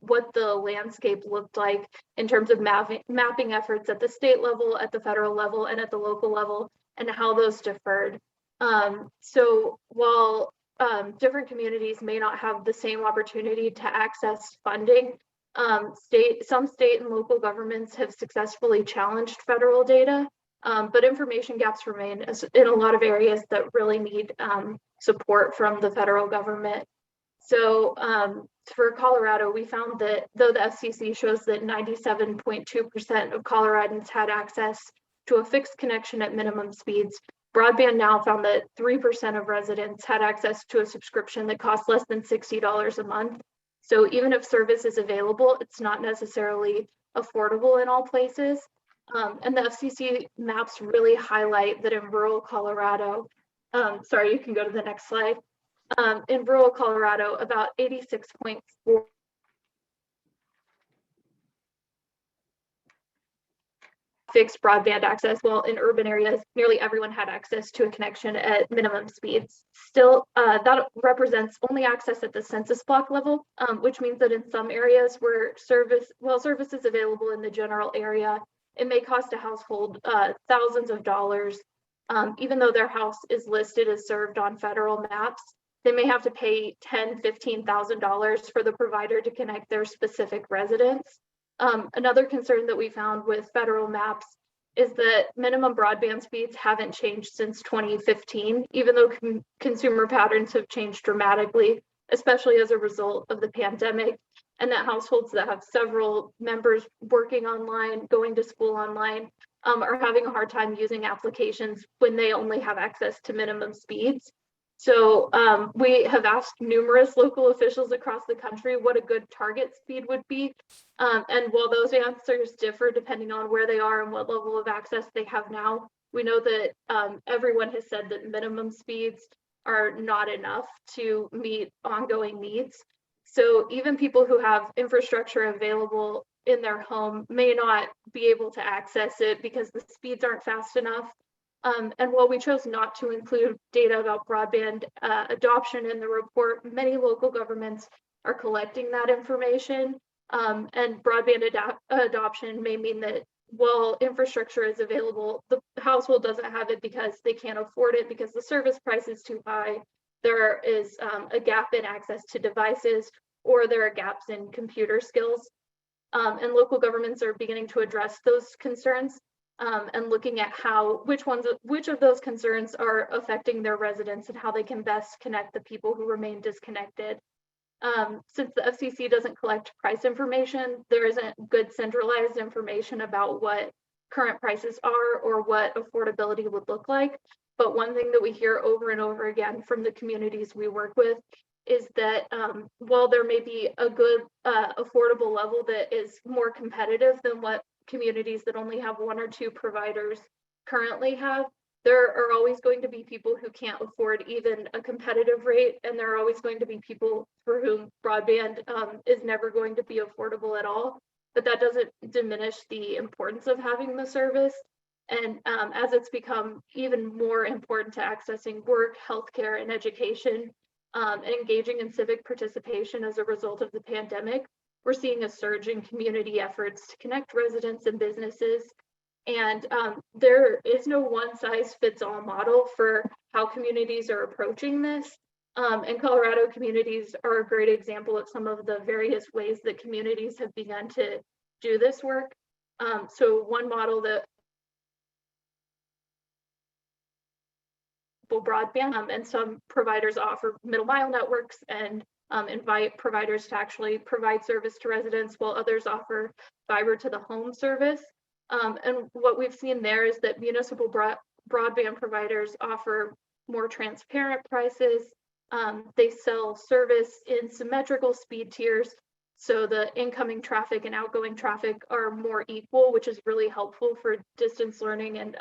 what the landscape looked like in terms of mapping efforts at the state level, at the federal level, and at the local level, and how those differed. So while different communities may not have the same opportunity to access funding, some state and local governments have successfully challenged federal data, but information gaps remain in a lot of areas that really need support from the federal government. So for Colorado, we found that though the FCC shows that 97.2% of Coloradans had access to a fixed connection at minimum speeds, Broadband Now found that 3% of residents had access to a subscription that costs less than $60 a month. So even if service is available, it's not necessarily affordable in all places. And the FCC maps really highlight that in rural Colorado, sorry, you can go to the next slide. In rural Colorado, about 86.4% fixed broadband access, while in urban areas, nearly everyone had access to a connection at minimum speeds. Still, that represents only access at the census block level, which means that in some areas where service is available in the general area, it may cost a household thousands of dollars. Even though their house is listed as served on federal maps, they may have to pay $10,000, $15,000 for the provider to connect their specific residents. Another concern that we found with federal maps is that minimum broadband speeds haven't changed since 2015, even though consumer patterns have changed dramatically, especially as a result of the pandemic, and that households that have several members working online, going to school online, are having a hard time using applications when they only have access to minimum speeds. So we have asked numerous local officials across the country what a good target speed would be. And while those answers differ depending on where they are and what level of access they have now, we know that everyone has said that minimum speeds are not enough to meet ongoing needs. So even people who have infrastructure available in their home may not be able to access it because the speeds aren't fast enough. And while we chose not to include data about broadband adoption in the report, many local governments are collecting that information. And broadband adoption may mean that while infrastructure is available, the household doesn't have it because they can't afford it, because the service price is too high. There is a gap in access to devices, or there are gaps in computer skills. And local governments are beginning to address those concerns and looking at which of those concerns are affecting their residents and how they can best connect the people who remain disconnected. Since the FCC doesn't collect price information, there isn't good centralized information about what current prices are or what affordability would look like. But one thing that we hear over and over again from the communities we work with is that while there may be a good affordable level that is more competitive than what communities that only have one or two providers currently have, there are always going to be people who can't afford even a competitive rate, and there are always going to be people for whom broadband is never going to be affordable at all. But that doesn't diminish the importance of having the service. And as it's become even more important to accessing work, healthcare, and education, and engaging in civic participation as a result of the pandemic, we're seeing a surge in community efforts to connect residents and businesses. And there is no one size fits all model for how communities are approaching this. And Colorado communities are a great example of some of the various ways that communities have begun to do this work. So one model that broadband, and some providers offer middle mile networks and invite providers to actually provide service to residents, while others offer fiber to the home service. And what we've seen there is that municipal broadband providers offer more transparent prices. They sell service in symmetrical speed tiers, so the incoming traffic and outgoing traffic are more equal, which is really helpful for distance learning and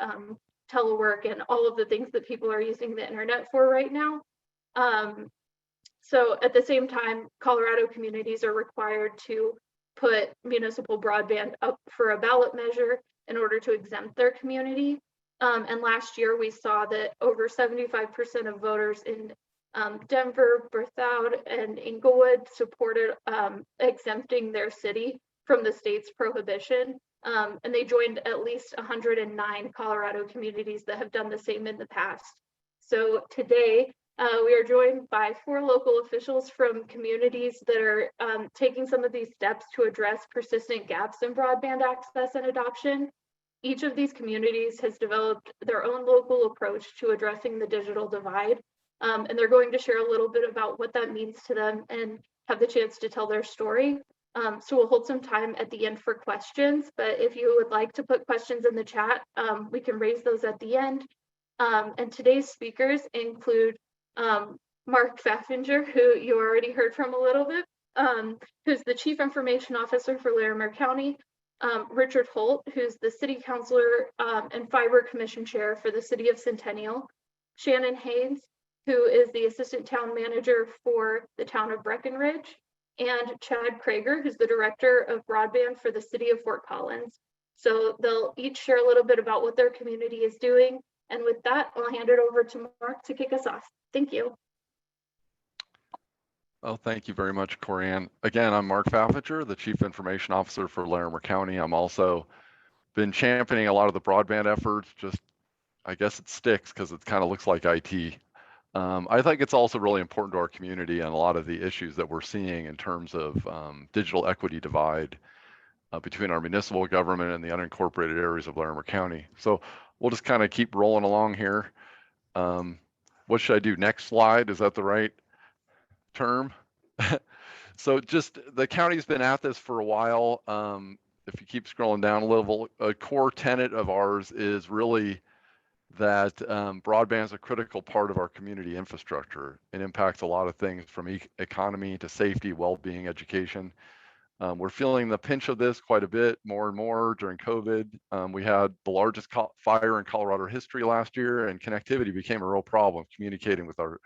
telework and all of the things that people are using the internet for right now. So at the same time, Colorado communities are required to put municipal broadband up for a ballot measure in order to exempt their community. And last year we saw that over 75% of voters in Denver, Berthoud, and Inglewood supported exempting their city from the state's prohibition. And they joined at least 109 Colorado communities that have done the same in the past. So today, we are joined by 4 local officials from communities that are taking some of these steps to address persistent gaps in broadband access and adoption. Each of these communities has developed their own local approach to addressing the digital divide. And they're going to share a little bit about what that means to them and have the chance to tell their story. So we'll hold some time at the end for questions, but if you would like to put questions in the chat, we can raise those at the end. And today's speakers include Mark Pfaffinger, who you already heard from a little bit, who's the Chief Information Officer for Larimer County, Richard Holt, who's the City Councilor and Fiber Commission Chair for the City of Centennial, Shannon Haynes, who is the Assistant Town Manager for the Town of Breckenridge, and Chad Krager, who's the Director of Broadband for the City of Fort Collins. So they'll each share a little bit about what their community is doing. And with that, I'll hand it over to Mark to kick us off. Thank you. Well, thank you very much, Corianne. Again, I'm Mark Pfaffinger, the Chief Information Officer for Larimer County. I'm also been championing a lot of the broadband efforts. Just, I guess it sticks because it kind of looks like IT. I think it's also really important to our community and a lot of the issues that we're seeing in terms of digital equity divide between our municipal government and the unincorporated areas of Larimer County. So we'll just kind of keep rolling along here. What should I do? Next slide, is that the right term? So just the county's been at this for a while. If you keep scrolling down a little, a core tenet of ours is really that broadband is a critical part of our community infrastructure. It impacts a lot of things from economy to safety, well-being, education. We're feeling the pinch of this quite a bit more and more during COVID. We had the largest fire in Colorado history last year, and connectivity became a real problem communicating with our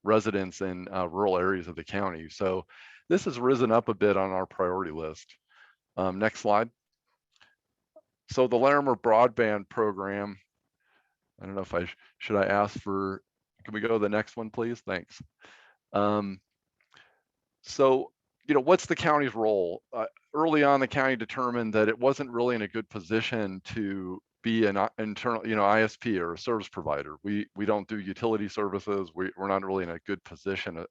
residents in rural areas of the county. So this has risen up a bit on our priority list. Next slide. So the Larimer Broadband Program, I don't know if should I ask for, can we go to the next one, please? Thanks. So, what's the county's role? Early on, the county determined that it wasn't really in a good position to be an internal, ISP or a service provider. We don't do utility services. We're not really in a good position,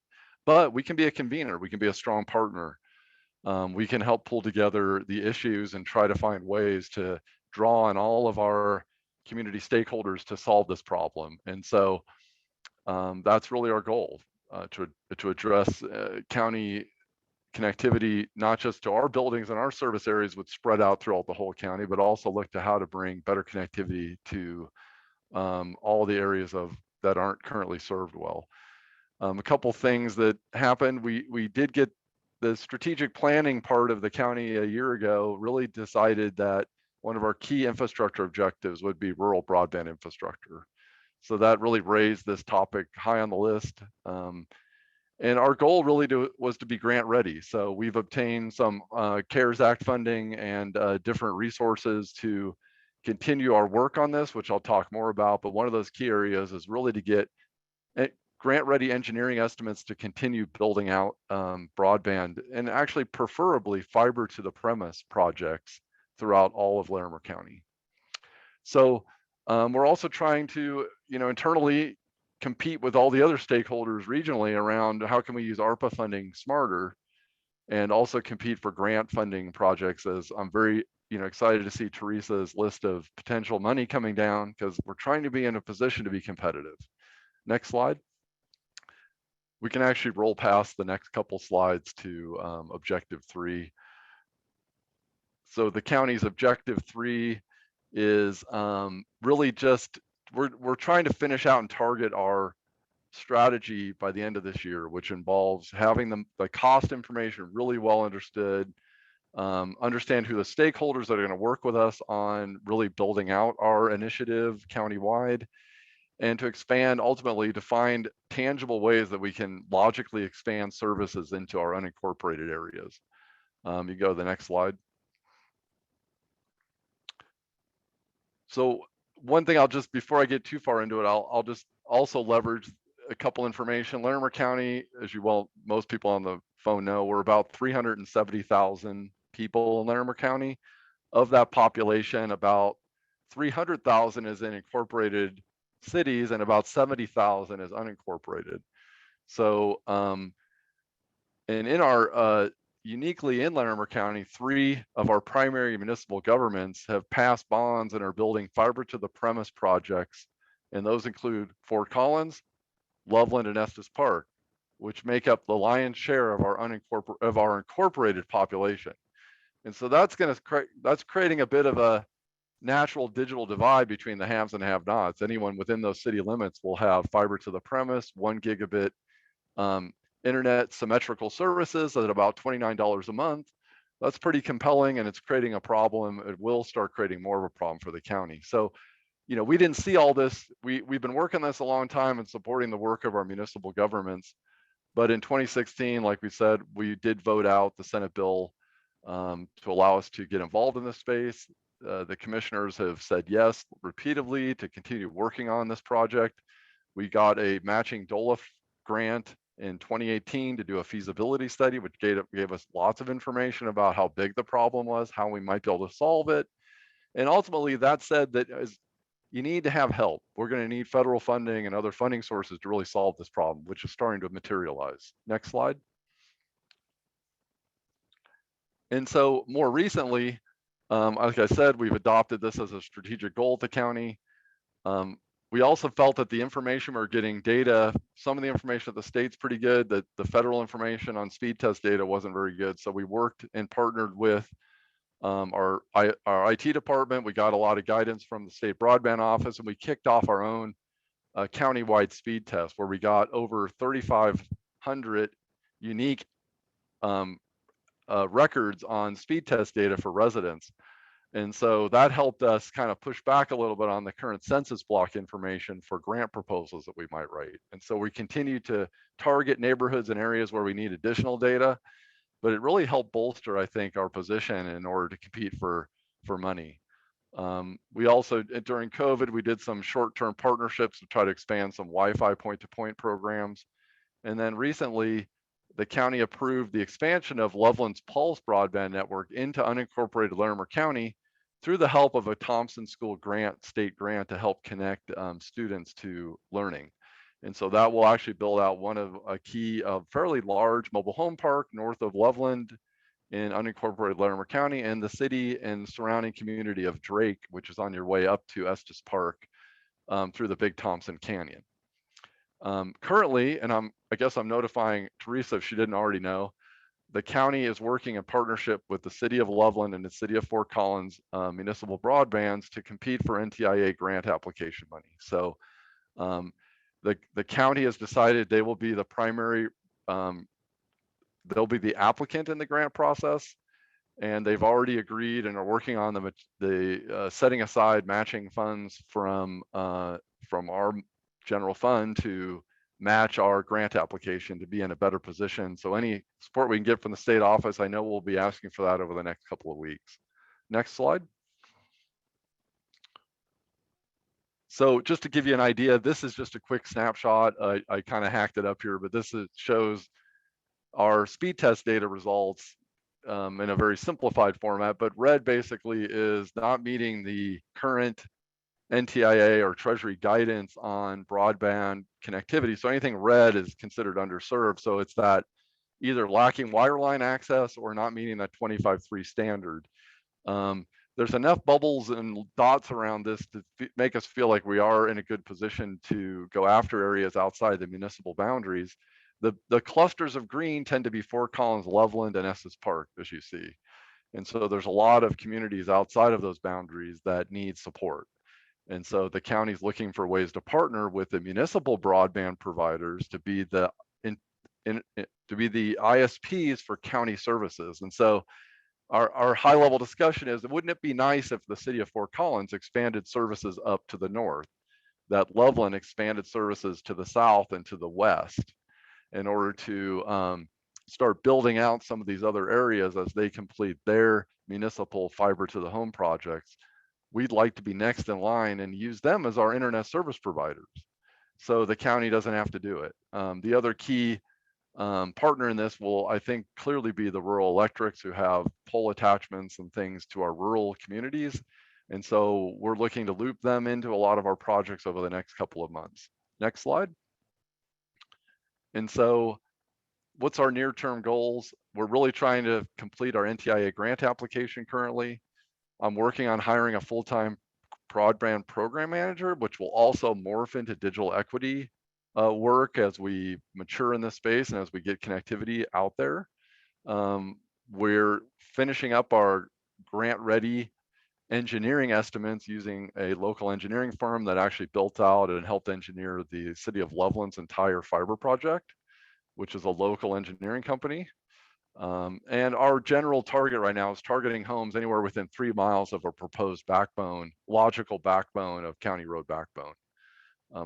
but we can be a convener. We can be a strong partner. We can help pull together the issues and try to find ways to draw on all of our community stakeholders to solve this problem. And so that's really our goal, to address county connectivity, not just to our buildings and our service areas, which spread out throughout the whole county, but also look to how to bring better connectivity to all the areas that aren't currently served well. A couple things that happened, we did get the strategic planning part of the county a year ago, really decided that one of our key infrastructure objectives would be rural broadband infrastructure. So that really raised this topic high on the list. And our goal really was to be grant ready. So we've obtained some CARES Act funding and different resources to continue our work on this, which I'll talk more about. But one of those key areas is really to get grant ready engineering estimates to continue building out broadband, and actually preferably fiber to the premise projects throughout all of Larimer County. So we're also trying to, internally compete with all the other stakeholders regionally around how can we use ARPA funding smarter, and also compete for grant funding projects, as I'm very excited to see Theresa's list of potential money coming down, because we're trying to be in a position to be competitive. Next slide. We can actually roll past the next couple slides to objective 3. So the county's objective 3 is really just, we're trying to finish out and target our strategy by the end of this year, which involves having the cost information really well understood, understand who the stakeholders that are going to work with us on really building out our initiative countywide, and to expand, ultimately to find tangible ways that we can logically expand services into our unincorporated areas. You go to the next slide. So one thing before I get too far into it, I'll just also leverage a couple information. Larimer County, as most people on the phone know, we're about 370,000 people in Larimer County. Of that population, about 300,000 is in incorporated cities and about 70,000 is unincorporated. So, and in our, uniquely in Larimer County, 3 of our primary municipal governments have passed bonds and are building fiber to the premise projects. And those include Fort Collins, Loveland, and Estes Park, which make up the lion's share of our incorporated population. And so that's creating a bit of a natural digital divide between the haves and have-nots. Anyone within those city limits will have fiber to the premise, 1 gigabit internet symmetrical services at about $29 a month. That's pretty compelling, and it's creating a problem. It will start creating more of a problem for the county. So, we didn't see all this. We've been working this a long time and supporting the work of our municipal governments. But in 2016, like we said, we did vote out the Senate bill to allow us to get involved in this space. The commissioners have said yes repeatedly to continue working on this project. We got a matching DOLA grant in 2018 to do a feasibility study, which gave us lots of information about how big the problem was, how we might be able to solve it. And ultimately, that said that you need to have help. We're going to need federal funding and other funding sources to really solve this problem, which is starting to materialize. Next slide. And so more recently, like I said, we've adopted this as a strategic goal at the county. We also felt that the information we're getting data, some of the information at the state's pretty good, that the federal information on speed test data wasn't very good. So we worked and partnered with Our IT department, we got a lot of guidance from the state broadband office, and we kicked off our own countywide speed test where we got over 3,500 unique records on speed test data for residents. And so that helped us kind of push back a little bit on the current census block information for grant proposals that we might write. And so we continue to target neighborhoods and areas where we need additional data, but it really helped bolster, I think, our position in order to compete for money. We also, during COVID, we did some short-term partnerships to try to expand some Wi-Fi point-to-point programs. And then recently, the county approved the expansion of Loveland's Pulse broadband network into unincorporated Larimer County through the help of a Thompson School grant, state grant, to help connect students to learning. And so that will actually build out one of a key fairly large mobile home park north of Loveland in unincorporated Larimer County, and the city and surrounding community of Drake, which is on your way up to Estes Park through the Big Thompson Canyon. Currently, and I guess I'm notifying Theresa if she didn't already know, the county is working in partnership with the city of Loveland and the city of Fort Collins municipal broadbands to compete for NTIA grant application money. So the county has decided they will be the primary, they'll be the applicant in the grant process, and they've already agreed and are working on the setting aside matching funds from our general fund to match our grant application to be in a better position. So any support we can get from the state office, I know we'll be asking for that over the next couple of weeks. Next slide. So just to give you an idea, this is just a quick snapshot. I kind of hacked it up here, but this shows our speed test data results in a very simplified format, but red basically is not meeting the current NTIA or Treasury guidance on broadband connectivity. So anything red is considered underserved. So it's that either lacking wireline access or not meeting that 25.3 standard. There's enough bubbles and dots around this to make us feel like we are in a good position to go after areas outside the municipal boundaries. The clusters of green tend to be Fort Collins, Loveland, and Estes Park, as you see. And so there's a lot of communities outside of those boundaries that need support. And so the county's looking for ways to partner with the municipal broadband providers to be the ISPs for county services. And so our high level discussion is, wouldn't it be nice if the city of Fort Collins expanded services up to the north, that Loveland expanded services to the south and to the west in order to start building out some of these other areas as they complete their municipal fiber to the home projects. We'd like to be next in line and use them as our internet service providers, so the county doesn't have to do it. The other key partner in this will, I think, clearly be the rural electrics, who have pole attachments and things to our rural communities. And so we're looking to loop them into a lot of our projects over the next couple of months. Next slide. And so what's our near-term goals? We're really trying to complete our NTIA grant application currently. I'm working on hiring a full-time broadband program manager, which will also morph into digital equity work as we mature in this space and as we get connectivity out there. We're finishing up our grant-ready engineering estimates using a local engineering firm that actually built out and helped engineer the city of Loveland's entire fiber project, which is a local engineering company. And our general target right now is targeting homes anywhere within 3 miles of a proposed backbone, logical backbone of county road backbone.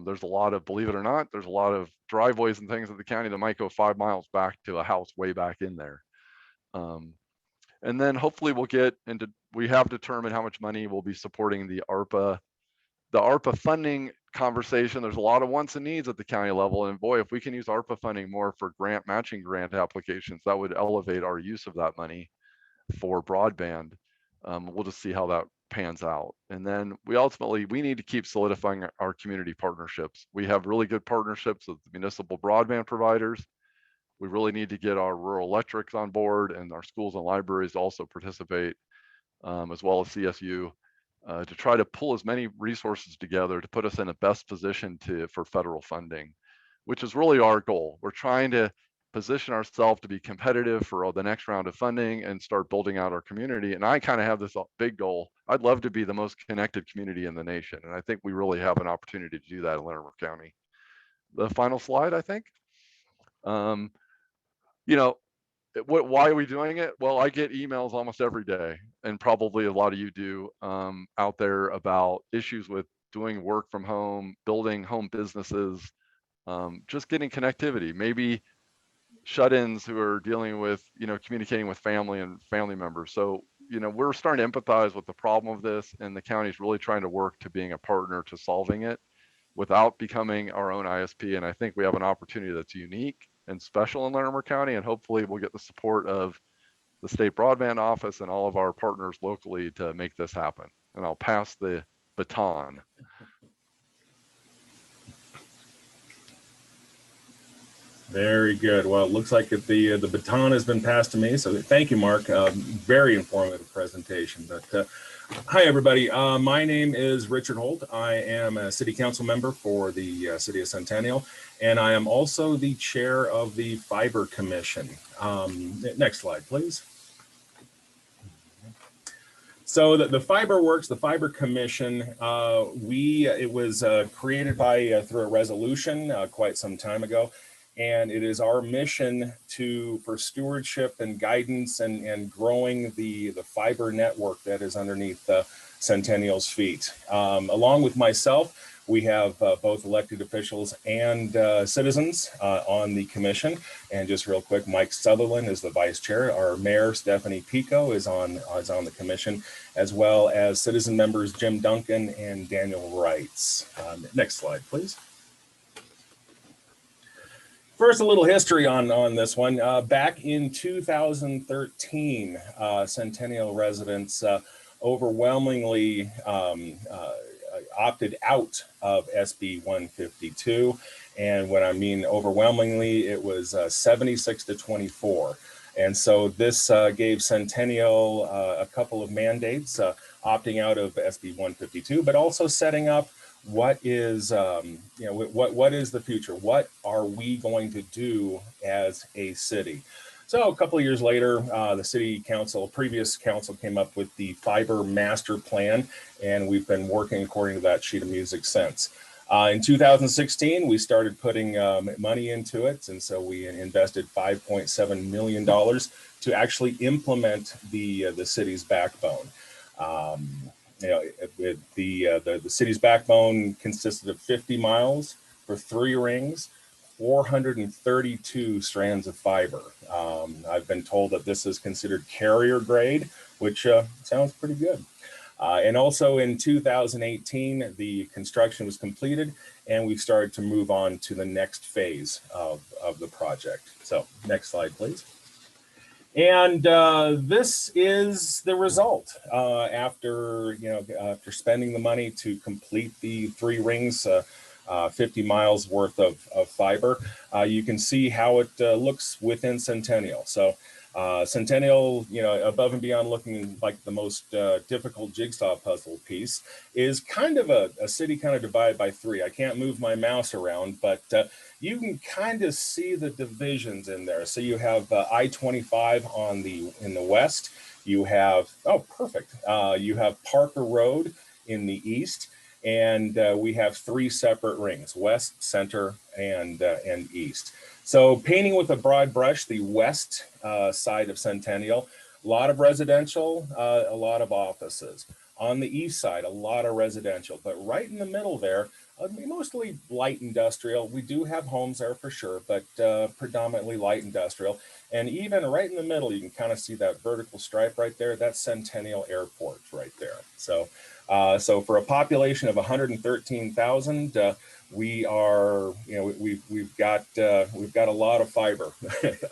There's a lot of, believe it or not, there's a lot of driveways and things in the county that might go 5 miles back to a house way back in there. And then hopefully we'll get into, we have determined how much money we'll be supporting the ARPA funding conversation. There's a lot of wants and needs at the county level. And boy, if we can use ARPA funding more for matching grant applications, that would elevate our use of that money for broadband. We'll just see how that pans out. And then we need to keep solidifying our community partnerships. We have really good partnerships with municipal broadband providers. We really need to get our rural electrics on board, and our schools and libraries also participate, as well as CSU, to try to pull as many resources together to put us in the best position for federal funding, which is really our goal. We're trying to position ourselves to be competitive for the next round of funding and start building out our community. And I kind of have this big goal. I'd love to be the most connected community in the nation. And I think we really have an opportunity to do that in Larimer County. The final slide, I think. You know, why are we doing it? Well, I get emails almost every day, and probably a lot of you do, out there about issues with doing work from home, building home businesses, just getting connectivity, maybe shut-ins who are dealing with, communicating with family and family members. So, we're starting to empathize with the problem of this, and the county is really trying to work to being a partner to solving it without becoming our own ISP. And I think we have an opportunity that's unique and special in Larimer County, and hopefully we'll get the support of the state broadband office and all of our partners locally to make this happen. And I'll pass the baton. Very good. Well, it looks like the baton has been passed to me. So thank you, Mark. Very informative presentation. But hi, everybody. My name is Richard Holt. I am a city council member for the city of Centennial, and I am also the chair of the Fiber Commission. Next slide, please. So the Fiber Works, the Fiber Commission, it was created through a resolution quite some time ago. And it is our mission for stewardship and guidance and growing the fiber network that is underneath Centennial's feet. Along with myself, we have both elected officials and citizens on the commission. And just real quick, Mike Sutherland is the vice chair. Our mayor, Stephanie Pico, is on the commission, as well as citizen members Jim Duncan and Daniel Wrights. Next slide, please. First, a little history on this one. Back in 2013, Centennial residents overwhelmingly opted out of SB 152. And when I mean overwhelmingly, it was 76 to 24. And so this gave Centennial a couple of mandates, opting out of SB 152, but also setting up what is what is the future? What are we going to do as a city? So a couple of years later, the city council, previous council, came up with the Fiber Master Plan, and we've been working according to that sheet of music since. In 2016, we started putting money into it, and so we invested $5.7 million to actually implement the city's backbone. The city's backbone consisted of 50 miles for 3 rings, 432 strands of fiber. I've been told that this is considered carrier grade, which sounds pretty good. And also in 2018, the construction was completed, and we've started to move on to the next phase of the project. So next slide, please. And this is the result after spending the money to complete the 3 rings, 50 miles worth of fiber. You can see how it looks within Centennial. So Centennial, above and beyond looking like the most difficult jigsaw puzzle piece, is kind of a city kind of divided by 3. I can't move my mouse around, but you can kind of see the divisions in there. So you have I-25 in the west. You have, perfect. You have Parker Road in the east, and we have 3 separate rings: west, center, and east. So painting with a broad brush, the west side of Centennial, a lot of residential, a lot of offices. On the east side, a lot of residential, but right in the middle there, mostly light industrial. We do have homes there for sure, but predominantly light industrial. And even right in the middle, you can kind of see that vertical stripe right there. That's Centennial Airport right there. So, so for a population of 113,000, we are, we've got a lot of fiber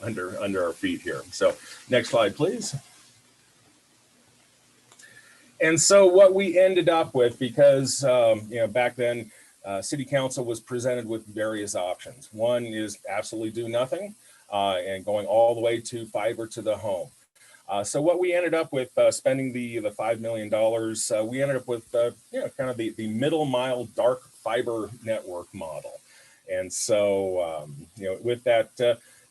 under our feet here. So next slide, please. And so what we ended up with, because back then, City Council was presented with various options. One is absolutely do nothing, and going all the way to fiber to the home. So what we ended up with, spending the $5 million, we ended up with kind of the middle mile dark fiber network model. And so with that,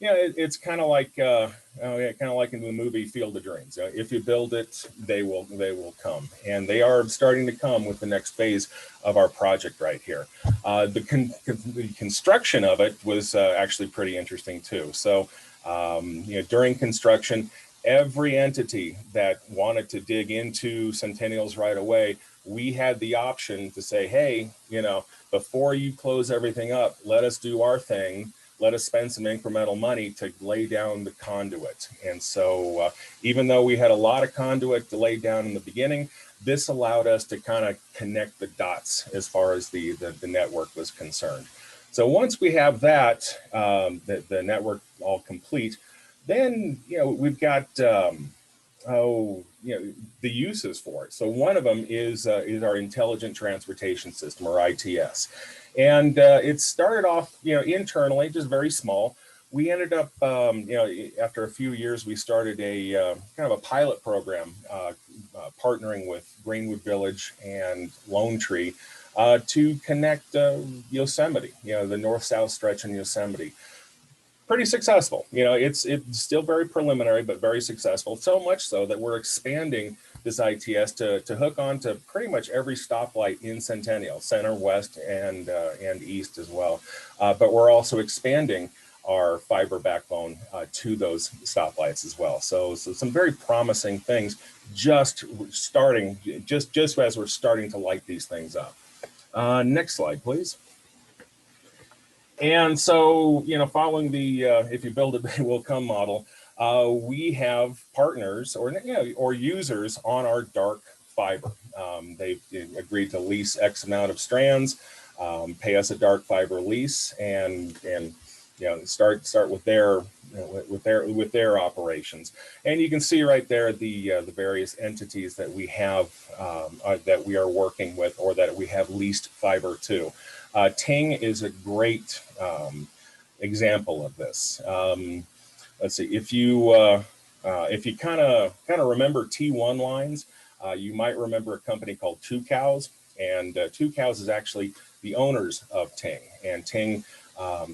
it's kind of like in the movie Field of Dreams. If you build it, they will come, and they are starting to come with the next phase of our project right here. The construction of it was actually pretty interesting too. So during construction, every entity that wanted to dig into Centennials right away, we had the option to say, hey, before you close everything up, let us do our thing. Let us spend some incremental money to lay down the conduit. And so even though we had a lot of conduit to lay down in the beginning, this allowed us to kind of connect the dots as far as the network was concerned. So once we have that, the network all complete, then we've got the uses for it. So one of them is our Intelligent Transportation System, or ITS. And it started off, internally, just very small. We ended up, after a few years, we started a kind of a pilot program, partnering with Greenwood Village and Lone Tree to connect Yosemite, the north-south stretch in Yosemite. Pretty successful. It's still very preliminary, but very successful. So much so that we're expanding this ITS to hook on to pretty much every stoplight in Centennial, center, west, and east as well. But we're also expanding our fiber backbone to those stoplights as well. So some very promising things just starting, just as we're starting to light these things up. Next slide, please. And so, following the if you build it, they will come model, we have partners or users on our dark fiber. They've agreed to lease X amount of strands, pay us a dark fiber lease, and start with their with their operations. And you can see right there the various entities that we have that we are working with, or that we have leased fiber to. Ting is a great example of this. Let's see, if you kind of remember T1 lines, you might remember a company called Two Cows, and Two Cows is actually the owners of Ting, and Ting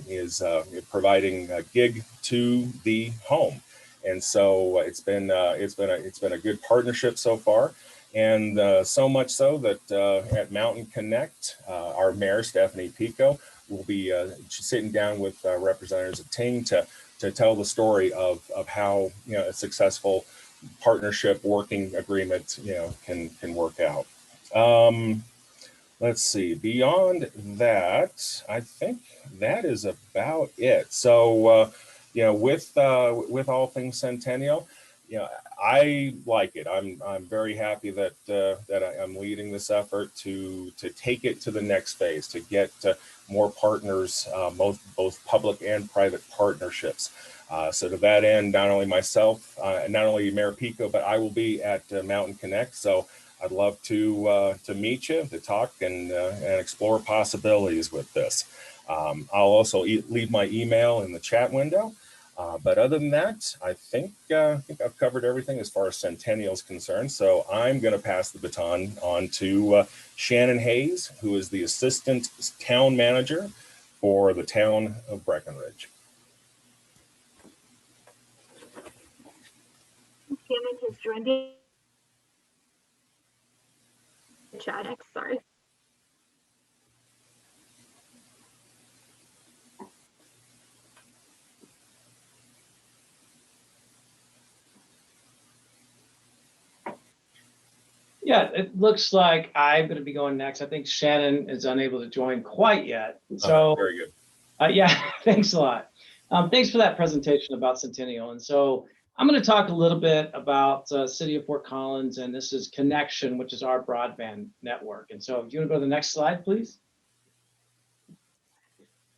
is providing a gig to the home, and so it's been a good partnership so far. And so much so that at Mountain Connect, our mayor, Stephanie Pico, will be sitting down with representatives of Ting to tell the story of how a successful partnership working agreement can work out. Let's see. Beyond that, I think that is about it. So with all things Centennial, I like it. I'm very happy that I'm leading this effort to take it to the next phase, to get more partners, both public and private partnerships. So to that end, not only myself, not only Mayor Pico, but I will be at Mountain Connect. So I'd love to meet you, to talk and explore possibilities with this. I'll also leave my email in the chat window. But other than that, I think I've covered everything as far as Centennial is concerned. So I'm going to pass the baton on to Shannon Hayes, who is the Assistant Town Manager for the town of Breckenridge. Shannon has joined the chat. Sorry. Yeah, it looks like I'm going to be going next. I think Shannon is unable to join quite yet. So very good. Yeah, thanks a lot. Thanks for that presentation about Centennial. And so I'm going to talk a little bit about City of Fort Collins, and this is Connection, which is our broadband network. And so if you want to go to the next slide, please.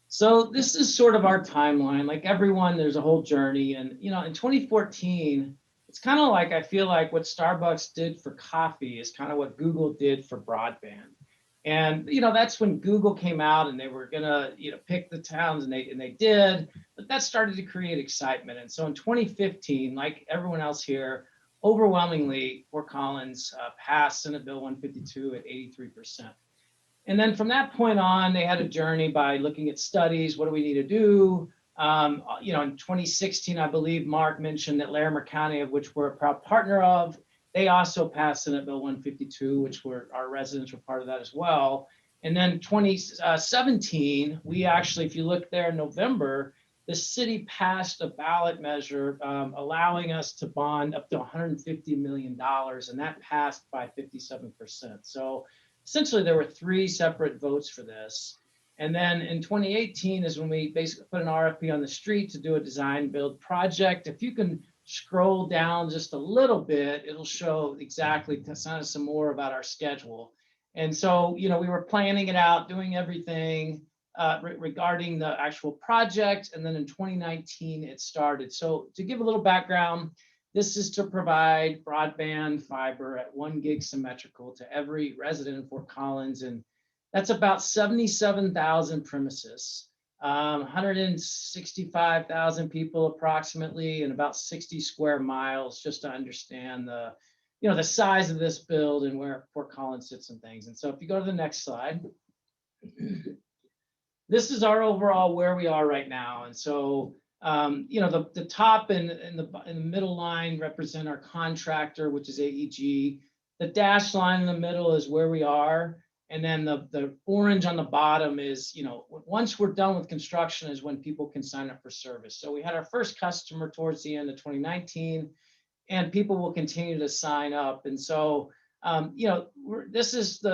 So this is sort of our timeline. Like everyone, there's a whole journey. And, in 2014, it's kind of like, I feel like what Starbucks did for coffee is kind of what Google did for broadband. And, that's when Google came out and they were gonna, pick the towns, and they did, but that started to create excitement. And so in 2015, like everyone else here, overwhelmingly, Fort Collins passed Senate Bill 152 at 83%. And then from that point on, they had a journey by looking at studies. What do we need to do? You know, in 2016, I believe Mark mentioned that Larimer County, of which we're a proud partner of, they also passed Senate Bill 152, which our residents were part of that as well. And then 2017, we actually, if you look there in November, the city passed a ballot measure allowing us to bond up to $150 million, and that passed by 57%. So essentially there were 3 separate votes for this. And then in 2018 is when we basically put an RFP on the street to do a design build project. If you can scroll down just a little bit, it'll show exactly kind of some more about our schedule. And so, you know, we were planning it out, doing everything regarding the actual project. And then in 2019, it started. So to give a little background, this is to provide broadband fiber at 1 gig symmetrical to every resident in Fort Collins. And that's about 77,000 premises, 165,000 people approximately, and about 60 square miles, just to understand the, you know, the size of this build and where Fort Collins sits and things. And so if you go to the next slide, this is our overall where we are right now. And so, you know, the top and the middle line represent our contractor, which is AEG. The dashed line in the middle is where we are. And then the orange on the bottom is, you know, once we're done with construction is when people can sign up for service. So we had our first customer towards the end of 2019, and people will continue to sign up. And so, you know, this is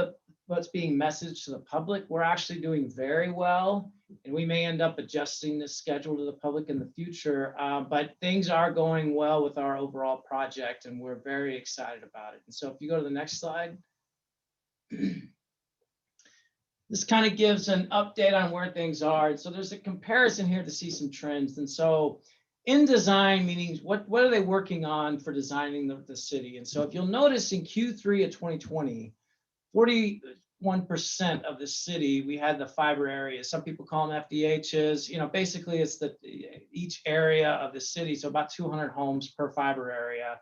what's being messaged to the public. We're actually doing very well, and we may end up adjusting this schedule to the public in the future, but things are going well with our overall project, and we're very excited about it. And so if you go to the next slide, this kind of gives an update on where things are. And so there's a comparison here to see some trends. And so in design, meaning what are they working on for designing the city? And so if you'll notice in Q3 of 2020, 41% of the city, we had the fiber areas. Some people call them FDHs. You know, basically it's each area of the city. So about 200 homes per fiber area.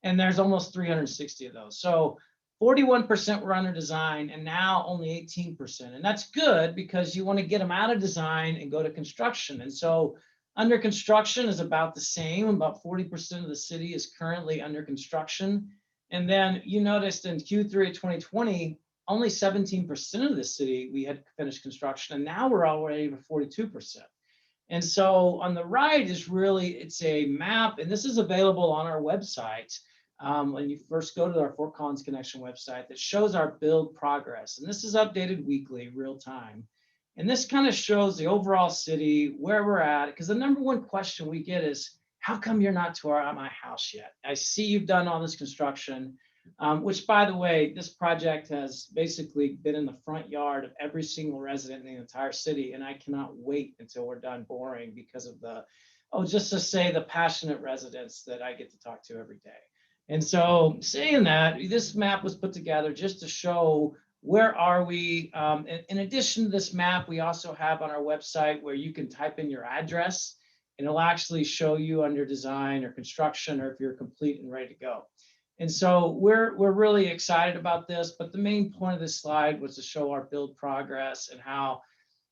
And there's almost 360 of those. So 41% were under design, and now only 18%. And that's good because you want to get them out of design and go to construction. And so under construction is about the same. About 40% of the city is currently under construction. And then you noticed in Q3 of 2020, only 17% of the city we had finished construction, and now we're already to 42%. And so on the right is really, it's a map, and this is available on our website. When you first go to our Fort Collins Connection website, that shows our build progress. And this is updated weekly, real time. And this kind of shows the overall city, where we're at, because the number one question we get is, how come you're not to my house yet? I see you've done all this construction, which, by the way, this project has basically been in the front yard of every single resident in the entire city. And I cannot wait until we're done boring because of just to say the passionate residents that I get to talk to every day. And so saying that, this map was put together just to show where are we. In addition to this map, we also have on our website where you can type in your address, and it'll actually show you under design or construction, or if you're complete and ready to go. And so we're really excited about this, but the main point of this slide was to show our build progress and how,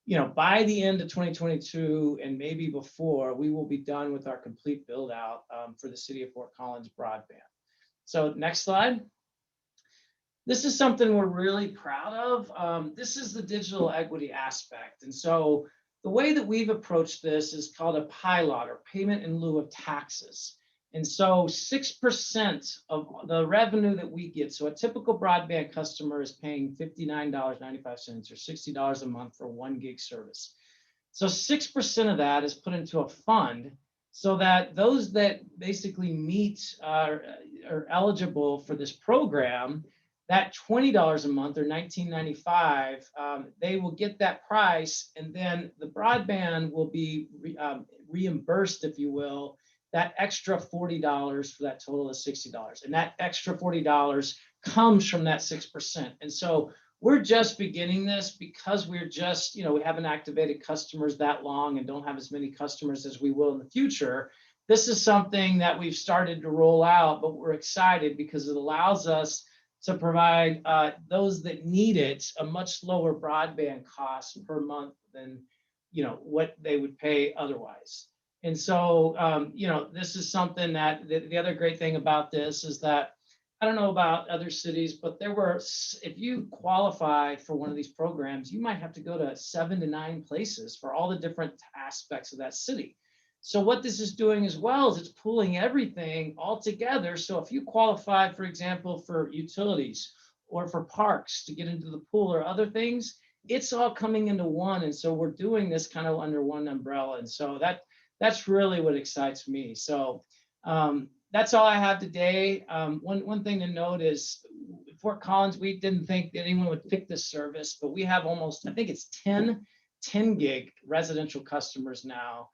you know, by the end of 2022 and maybe before, we will be done with our complete build out for the city of Fort Collins broadband. So next slide. This is something we're really proud of. This is the digital equity aspect. And so the way that we've approached this is called a PILOT, or payment in lieu of taxes. And so 6% of the revenue that we get, so a typical broadband customer is paying $59.95 or $60 a month for 1 gig service. So 6% of that is put into a fund so that those that basically meet are eligible for this program, that $20 a month or $19.95, they will get that price, and then the broadband will be reimbursed, if you will, that extra $40 for that total of $60. And that extra $40 comes from that 6%. And so we're just beginning this because we're just, you know, we haven't activated customers that long and don't have as many customers as we will in the future. This is something that we've started to roll out, but we're excited because it allows us to provide those that need it a much lower broadband cost per month than what they would pay otherwise. And so, this is something that the other great thing about this is that I don't know about other cities, but if you qualify for one of these programs, you might have to go to 7 to 9 places for all the different aspects of that city. So what this is doing as well is it's pulling everything all together. So if you qualify, for example, for utilities or for parks to get into the pool or other things, it's all coming into one. And so we're doing this kind of under one umbrella. And so that's really what excites me. So that's all I have today. One thing to note is Fort Collins, we didn't think that anyone would pick this service, but we have almost, I think it's 10 gig residential customers now,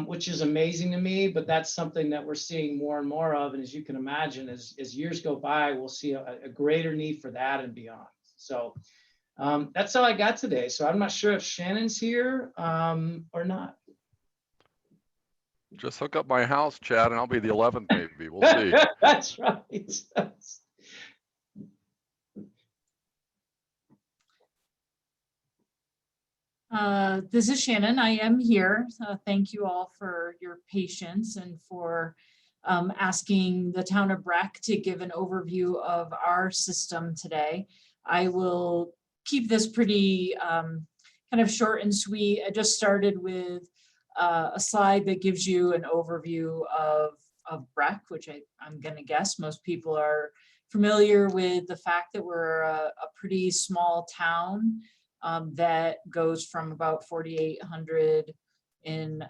which is amazing to me, but that's something that we're seeing more and more of. And as you can imagine, as years go by, we'll see a greater need for that and beyond. So that's all I got today. So I'm not sure if Shannon's here or not. Just hook up my house, Chad, and I'll be the 11th maybe. We'll see. That's right. This is Shannon. I am here. Thank you all for your patience and for asking the town of Breck to give an overview of our system today. I will keep this pretty kind of short and sweet. I just started with a slide that gives you an overview of Breck, which I'm going to guess most people are familiar with the fact that we're a pretty small town that goes from about 4,800 in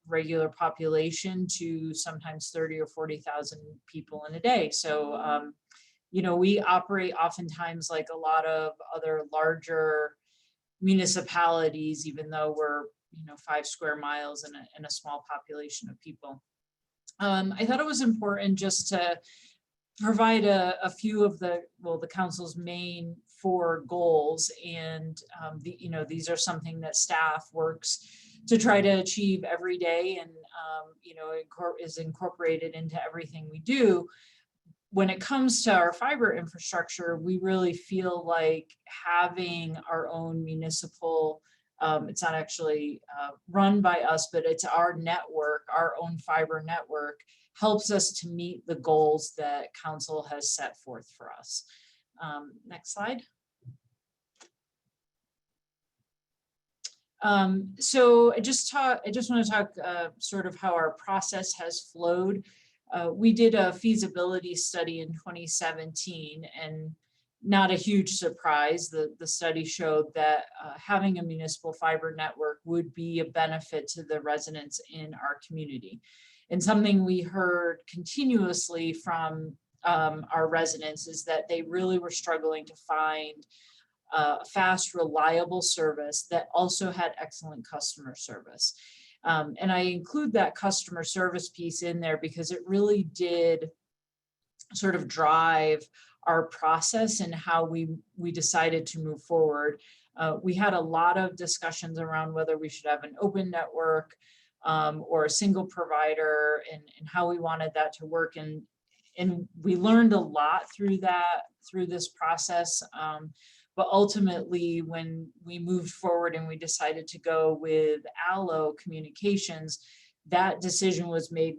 regular population to sometimes 30 or 40,000 people in a day. So, we operate oftentimes like a lot of other larger municipalities, even though we're 5 square miles and a small population of people. I thought it was important just to provide a few of the council's main 4 goals, and these are something that staff works to try to achieve every day, and is incorporated into everything we do. When it comes to our fiber infrastructure, we really feel like having our own municipal, it's not actually run by us, but it's our network, our own fiber network, helps us to meet the goals that council has set forth for us. Next slide. So I just want to talk sort of how our process has flowed. We did a feasibility study in 2017, and not a huge surprise, the study showed that having a municipal fiber network would be a benefit to the residents in our community. And something we heard continuously from our residents is that they really were struggling to find fast, reliable service that also had excellent customer service. And I include that customer service piece in there because it really did sort of drive our process and how we decided to move forward. We had a lot of discussions around whether we should have an open network or a single provider, and how we wanted that to work. And we learned a lot through this process. But ultimately, when we moved forward and we decided to go with Allo Communications, that decision was made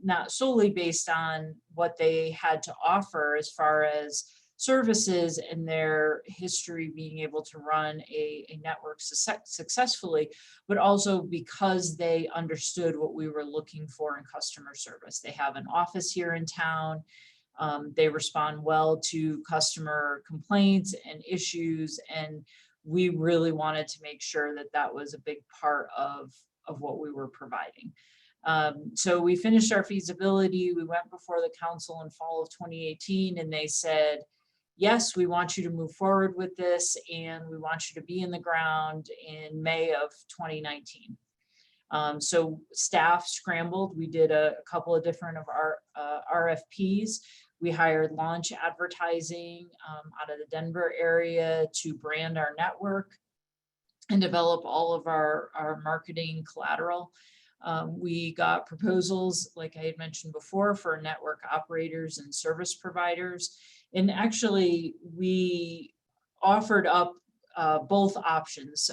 not solely based on what they had to offer as far as services and their history being able to run a network successfully, but also because they understood what we were looking for in customer service. They have an office here in town. They respond well to customer complaints and issues, and we really wanted to make sure that that was a big part of what we were providing. So we finished our feasibility. We went before the council in fall of 2018, and they said, yes, we want you to move forward with this, and we want you to be in the ground in May of 2019. So staff scrambled. We did a couple of different of our RFPs. We hired launch advertising out of the Denver area to brand our network and develop all of our marketing collateral. We got proposals, like I had mentioned before, for network operators and service providers. And actually, we offered up both options.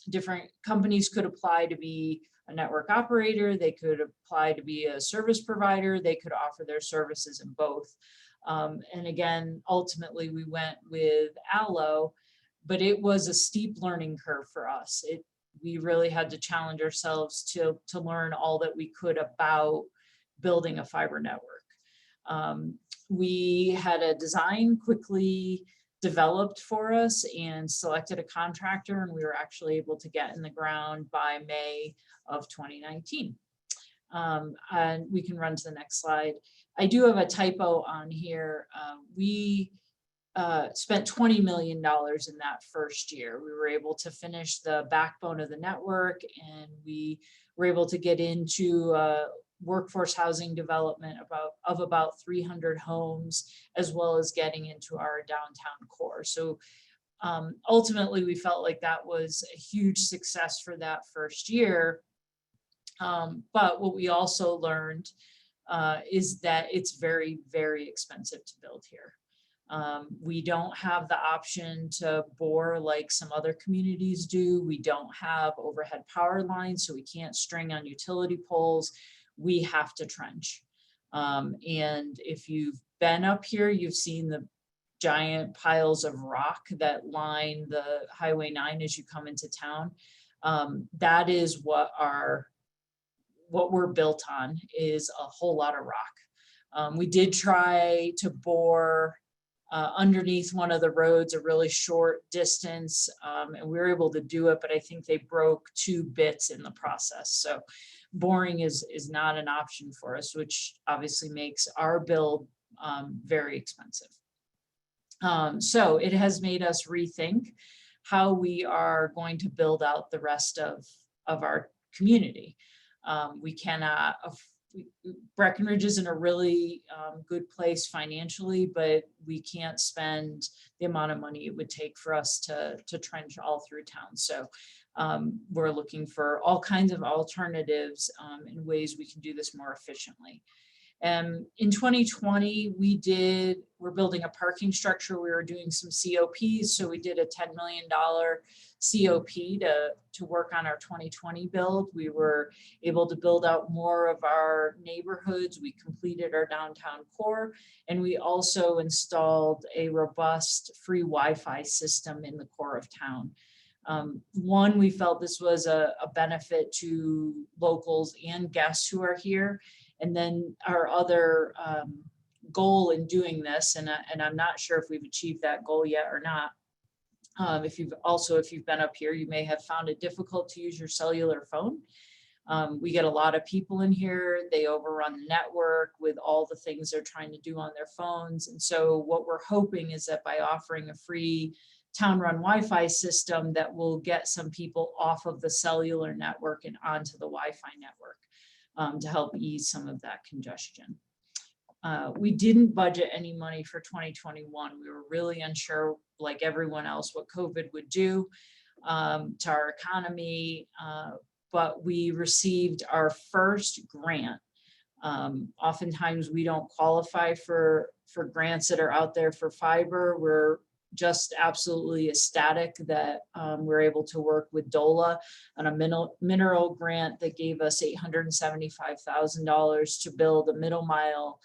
Different companies could apply to be a network operator, they could apply to be a service provider, they could offer their services in both. And again, ultimately we went with Allo, but it was a steep learning curve for us. We really had to challenge ourselves to learn all that we could about building a fiber network. We had a design quickly developed for us and selected a contractor, and we were actually able to get in the ground by May of 2019. And we can run to the next slide. I do have a typo on here. We spent $20 million in that first year. We were able to finish the backbone of the network, and we were able to get into workforce housing development of about 300 homes, as well as getting into our downtown core. So ultimately, we felt like that was a huge success for that first year. But what we also learned is that it's very, very expensive to build here. We don't have the option to bore like some other communities do. We don't have overhead power lines, so we can't string on utility poles. We have to trench. And if you've been up here, you've seen the giant piles of rock that line the Highway 9 as you come into town. That is what we're built on, is a whole lot of rock. We did try to bore underneath one of the roads a really short distance, and we were able to do it, but I think they broke 2 bits in the process. So boring is not an option for us, which obviously makes our build very expensive. So it has made us rethink how we are going to build out the rest of our community. We cannot, Breckenridge is in a really good place financially, but we can't spend the amount of money it would take for us to trench all through town. So we're looking for all kinds of alternatives and ways we can do this more efficiently. In 2020, we're building a parking structure. We were doing some COPs. So we did a $10 million COP to work on our 2020 build. We were able to build out more of our neighborhoods. We completed our downtown core, and we also installed a robust free Wi-Fi system in the core of town. One, we felt this was a benefit to locals and guests who are here. And then our other goal in doing this, and I'm not sure if we've achieved that goal yet or not. If you've been up here, you may have found it difficult to use your cellular phone. We get a lot of people in here. They overrun the network with all the things they're trying to do on their phones. And so what we're hoping is that by offering a free town-run Wi-Fi system, that will get some people off of the cellular network and onto the Wi-Fi network to help ease some of that congestion. We didn't budget any money for 2021. We were really unsure, like everyone else, what COVID would do to our economy, but we received our first grant. Oftentimes we don't qualify for grants that are out there for fiber. We're just absolutely ecstatic that we're able to work with DOLA on a mineral grant that gave us $875,000 to build a middle mile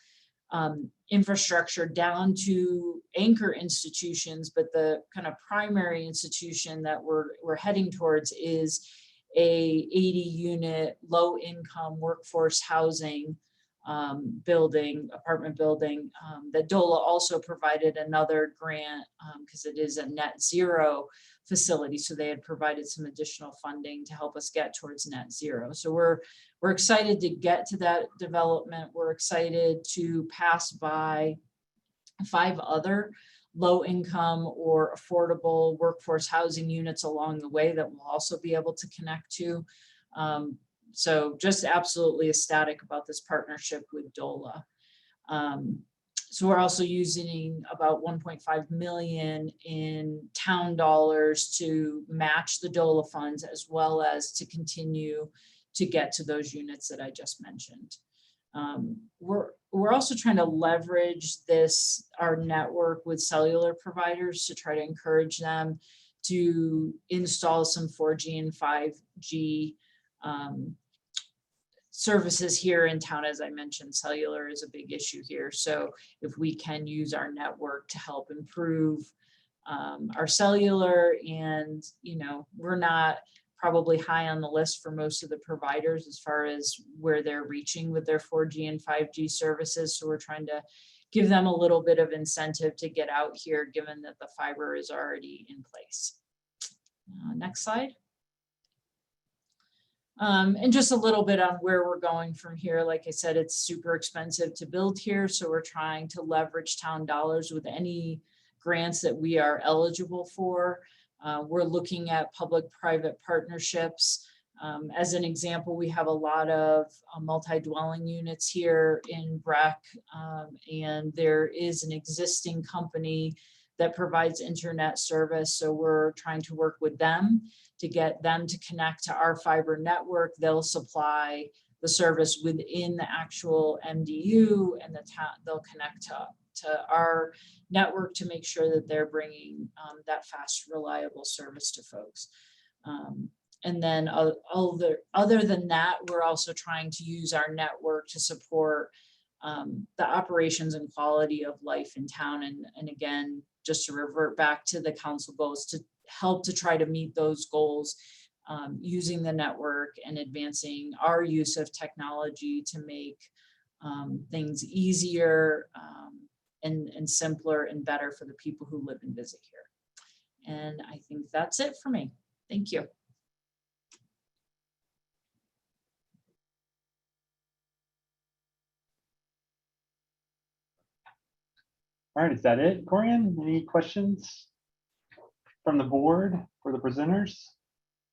infrastructure down to anchor institutions. But the kind of primary institution that we're heading towards is a 80-unit low income workforce housing apartment building that DOLA also provided another grant because it is a net zero facility. So they had provided some additional funding to help us get towards net zero. So we're excited to get to that development. We're excited to pass by 5 other low income or affordable workforce housing units along the way that we'll also be able to connect to. So just absolutely ecstatic about this partnership with DOLA. So we're also using about 1.5 million in town dollars to match the DOLA funds, as well as to continue to get to those units that I just mentioned. We're also trying to leverage our network with cellular providers to try to encourage them to install some 4G and 5G services here in town. As I mentioned, cellular is a big issue here. So if we can use our network to help improve our cellular, and we're not probably high on the list for most of the providers as far as where they're reaching with their 4G and 5G services. So we're trying to give them a little bit of incentive to get out here, given that the fiber is already in place. Next slide. And just a little bit on where we're going from here. Like I said, it's super expensive to build here. So we're trying to leverage town dollars with any grants that we are eligible for. We're looking at public-private partnerships. As an example, we have a lot of multi-dwelling units here in Breck, and there is an existing company that provides internet service. So we're trying to work with them to get them to connect to our fiber network. They'll supply the service within the actual MDU, and they'll connect to our network to make sure that they're bringing that fast, reliable service to folks. And then other than that, we're also trying to use our network to support the operations and quality of life in town. And again, just to revert back to the council goals, to help to try to meet those goals using the network and advancing our use of technology to make things easier and simpler and better for the people who live and visit here. And I think that's it for me. Thank you. All right, is that it, Corian? Any questions from the board for the presenters?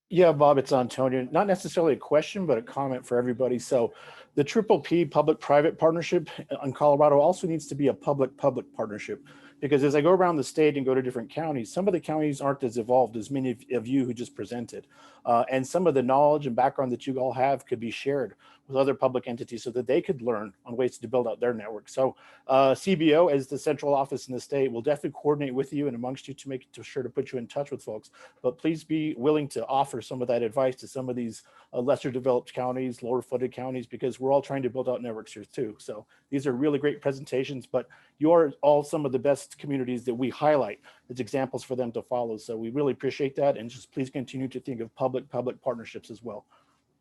Yeah, Bob, it's Antonio. Not necessarily a question, but a comment for everybody. So the Triple P public-private partnership in Colorado also needs to be a public-public partnership, because as I go around the state and go to different counties, some of the counties aren't as evolved as many of you who just presented. And some of the knowledge and background that you all have could be shared with other public entities so that they could learn on ways to build out their network. So CBO, as the central office in the state, will definitely coordinate with you and amongst you to make sure to put you in touch with folks. But please be willing to offer some of that advice to some of these lesser developed counties, lower footed counties, because we're all trying to build out networks here too. So these are really great presentations, but you are all some of the best communities that we highlight as examples for them to follow. So we really appreciate that. And just please continue to think of public-public partnerships as well.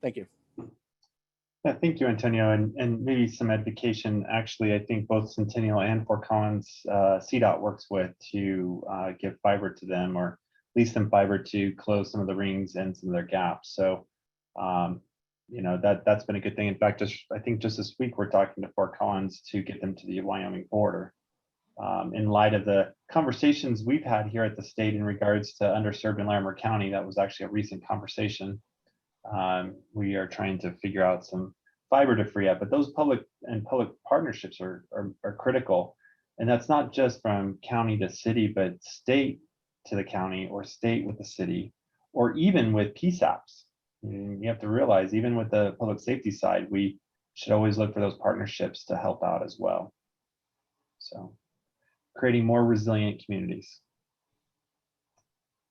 Thank you. Yeah, thank you, Antonio. And maybe some education. Actually, I think both Centennial and Fort Collins CDOT works with to give fiber to them, or lease them fiber to close some of the rings and some of their gaps. So, that's been a good thing. In fact, I think just this week we're talking to Fort Collins to get them to the Wyoming border. In light of the conversations we've had here at the state in regards to underserved in Larimer County, that was actually a recent conversation. We are trying to figure out some fiber to free up, but those public partnerships are critical. And that's not just from county to city, but state to the county, or state with the city, or even with PSAPs. You have to realize, even with the public safety side, we should always look for those partnerships to help out as well. So creating more resilient communities.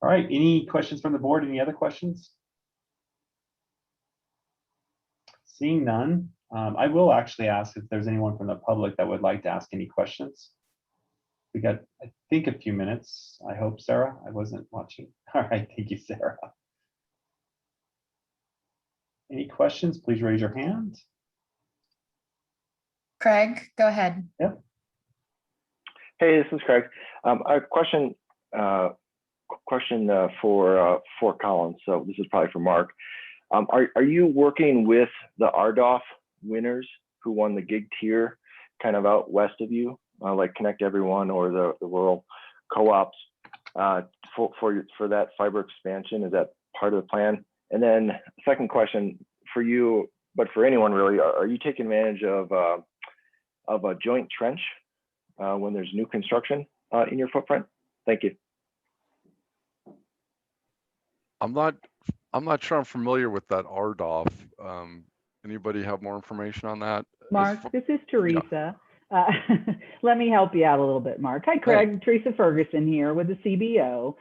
All right, any questions from the board? Any other questions? Seeing none, I will actually ask if there's anyone from the public that would like to ask any questions. We got, I think, a few minutes. I hope, Sarah. I wasn't watching. All right, thank you, Sarah. Any questions? Please raise your hand. Craig, go ahead. Yep. Hey, this is Craig. A question for Fort Collins. So this is probably for Mark. Are you working with the RDOF winners who won the gig tier kind of out west of you, like Connect Everyone or the rural co-ops for that fiber expansion? Is that part of the plan? And then second question for you, but for anyone really, are you taking advantage of a joint trench when there's new construction in your footprint? Thank you. I'm not sure I'm familiar with that RDOF. Anybody have more information on that? Mark, this is Theresa. Let me help you out a little bit, Mark. Hi, Craig. Theresa Ferguson here with the CBO.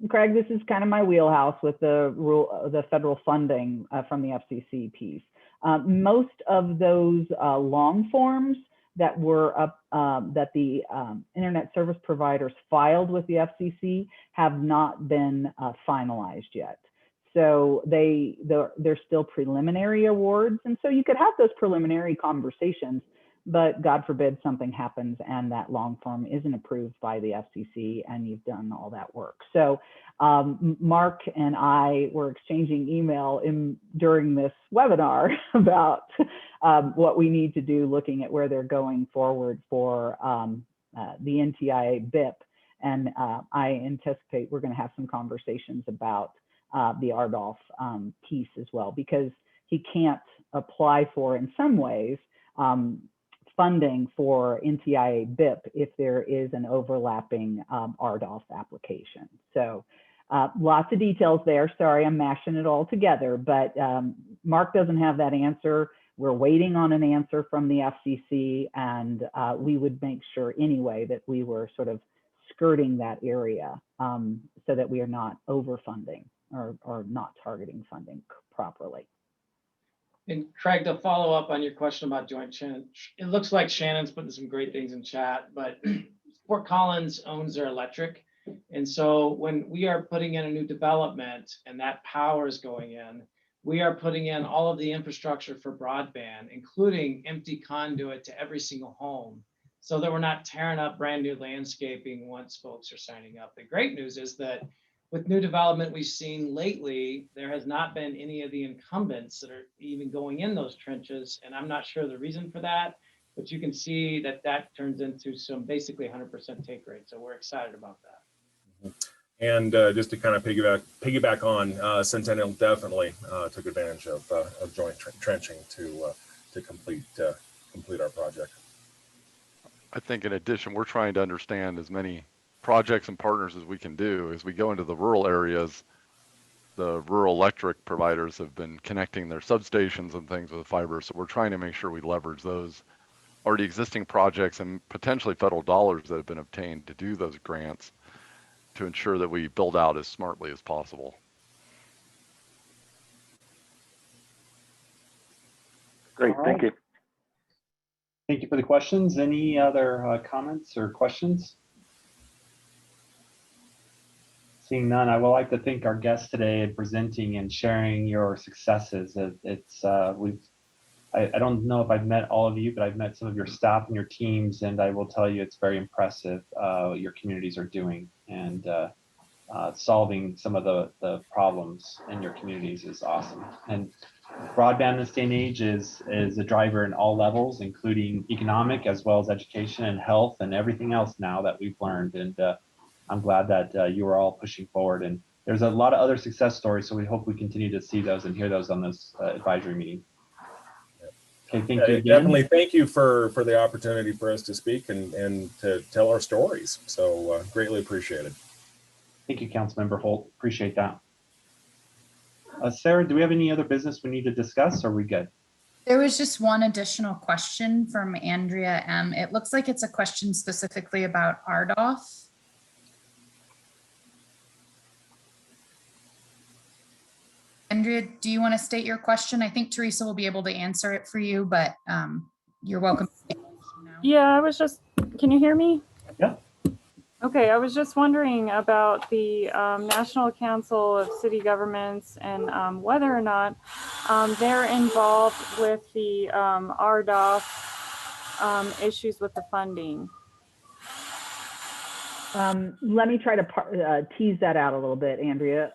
Craig, this is kind of my wheelhouse with the federal funding from the FCC piece. Most of those long forms that were up that the internet service providers filed with the FCC have not been finalized yet. So they're still preliminary awards, and so you could have those preliminary conversations, but God forbid something happens and that long form isn't approved by the FCC and you've done all that work. So Mark and I were exchanging email during this webinar about what we need to do, looking at where they're going forward for the NTIA BIP. And I anticipate we're going to have some conversations about the RDOF piece as well, because he can't apply for, in some ways, funding for NTIA BIP if there is an overlapping RDOF application. So lots of details there. Sorry, I'm mashing it all together, but Mark doesn't have that answer. We're waiting on an answer from the FCC, and we would make sure anyway that we were sort of skirting that area so that we are not overfunding or not targeting funding properly. And Craig, to follow up on your question about Joint Shannon, it looks like Shannon's putting some great things in chat, but Fort Collins owns their electric. And so when we are putting in a new development and that power is going in, we are putting in all of the infrastructure for broadband, including empty conduit to every single home, so that we're not tearing up brand new landscaping once folks are signing up. The great news is that with new development we've seen lately, there has not been any of the incumbents that are even going in those trenches. And I'm not sure the reason for that, but you can see that that turns into some basically 100% take rate. So we're excited about that. And just to kind of piggyback on, Centennial definitely took advantage of joint trenching to complete our project. I think in addition, we're trying to understand as many projects and partners as we can do. As we go into the rural areas, the rural electric providers have been connecting their substations and things with fiber. So we're trying to make sure we leverage those already existing projects and potentially federal dollars that have been obtained to do those grants to ensure that we build out as smartly as possible. Great, thank you. Thank you for the questions. Any other comments or questions? Seeing none, I would like to thank our guests today in presenting and sharing your successes. I don't know if I've met all of you, but I've met some of your staff and your teams, and I will tell you it's very impressive what your communities are doing, and solving some of the problems in your communities is awesome. And broadband in this day and age is a driver in all levels, including economic as well as education and health and everything else now that we've learned. And I'm glad that you are all pushing forward. And there's a lot of other success stories, so we hope we continue to see those and hear those on this advisory meeting. Okay, thank you again. Definitely thank you for the opportunity for us to speak and to tell our stories. So greatly appreciated. Thank you, Councilmember Holt. Appreciate that. Sarah, do we have any other business we need to discuss, or are we good? There was just one additional question from Andrea M. It looks like it's a question specifically about RDOF. Andrea, do you want to state your question? I think Theresa will be able to answer it for you, but you're welcome. Yeah, I was just, can you hear me? Yeah. Okay, I was just wondering about the National Council of City Governments and whether or not they're involved with the RDOF issues with the funding. Let me try to tease that out a little bit, Andrea.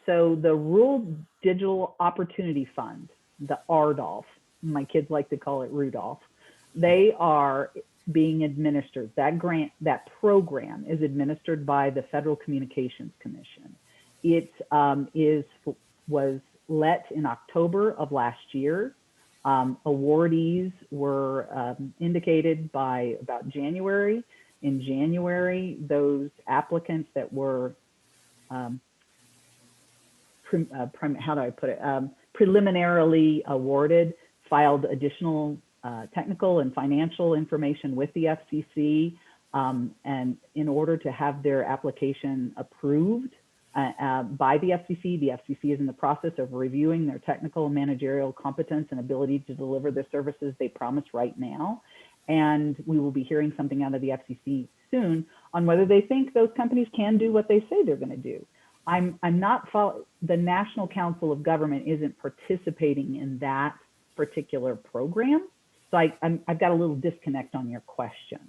So the Rural Digital Opportunity Fund, the RDOF, my kids like to call it Rudolph, they are being administered. That grant, that program is administered by the Federal Communications Commission. It was let in October of last year. Awardees were indicated by about January. In January, those applicants that were, preliminarily awarded filed additional technical and financial information with the FCC, and in order to have their application approved by the FCC is in the process of reviewing their technical and managerial competence and ability to deliver the services they promise right now. And we will be hearing something out of the FCC soon on whether they think those companies can do what they say they're going to do. The National Council of Government isn't participating in that particular program. So I've got a little disconnect on your question.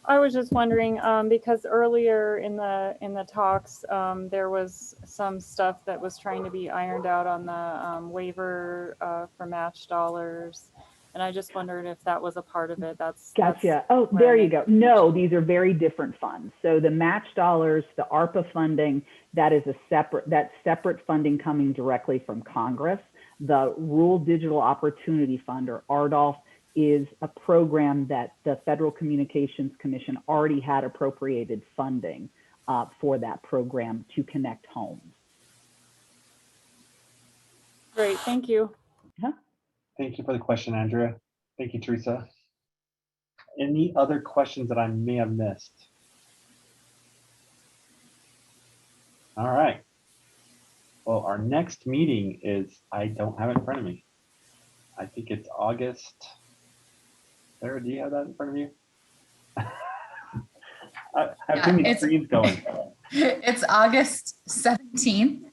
I was just wondering, because earlier in the talks, there was some stuff that was trying to be ironed out on the waiver for match dollars. And I just wondered if that was a part of it. Gotcha. Oh, there you go. No, these are very different funds. So the match dollars, the ARPA funding, that's separate funding coming directly from Congress. The Rural Digital Opportunity Fund, or RDOF, is a program that the Federal Communications Commission already had appropriated funding for that program to connect homes. Great, thank you. Thank you for the question, Andrea. Thank you, Theresa. Any other questions that I may have missed? All right. Well, our next meeting is, I don't have it in front of me. I think it's August. Sarah, do you have that in front of you? I have too many screens going. It's August 17th.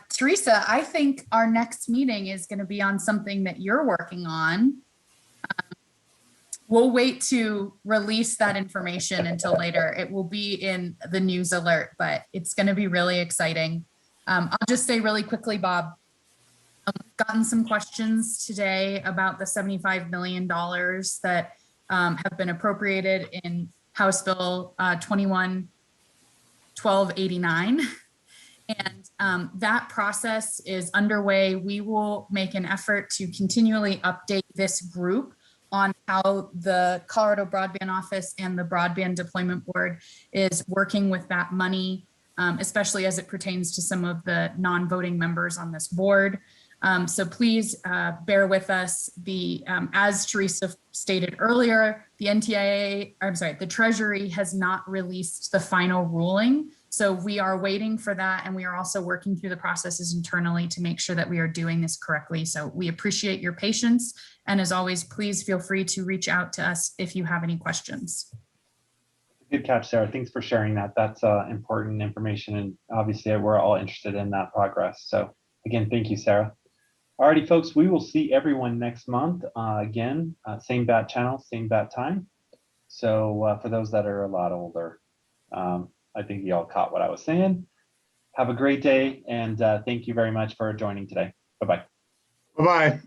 Theresa, I think our next meeting is going to be on something that you're working on. We'll wait to release that information until later. It will be in the news alert, but it's going to be really exciting. I'll just say really quickly, Bob, I've gotten some questions today about the $75 million that have been appropriated in House Bill 21-1289. And that process is underway. We will make an effort to continually update this group on how the Colorado Broadband Office and the Broadband Deployment Board is working with that money, especially as it pertains to some of the non-voting members on this board. So please bear with us. As Theresa stated earlier, the Treasury has not released the final ruling. So we are waiting for that, and we are also working through the processes internally to make sure that we are doing this correctly. So we appreciate your patience. And as always, please feel free to reach out to us if you have any questions. Good catch, Sarah. Thanks for sharing that. That's important information. And obviously, we're all interested in that progress. So again, thank you, Sarah. Alrighty, folks, we will see everyone next month. Again, same bat channel, same bat time. So for those that are a lot older, I think you all caught what I was saying. Have a great day, and thank you very much for joining today. Bye-bye. Bye-bye.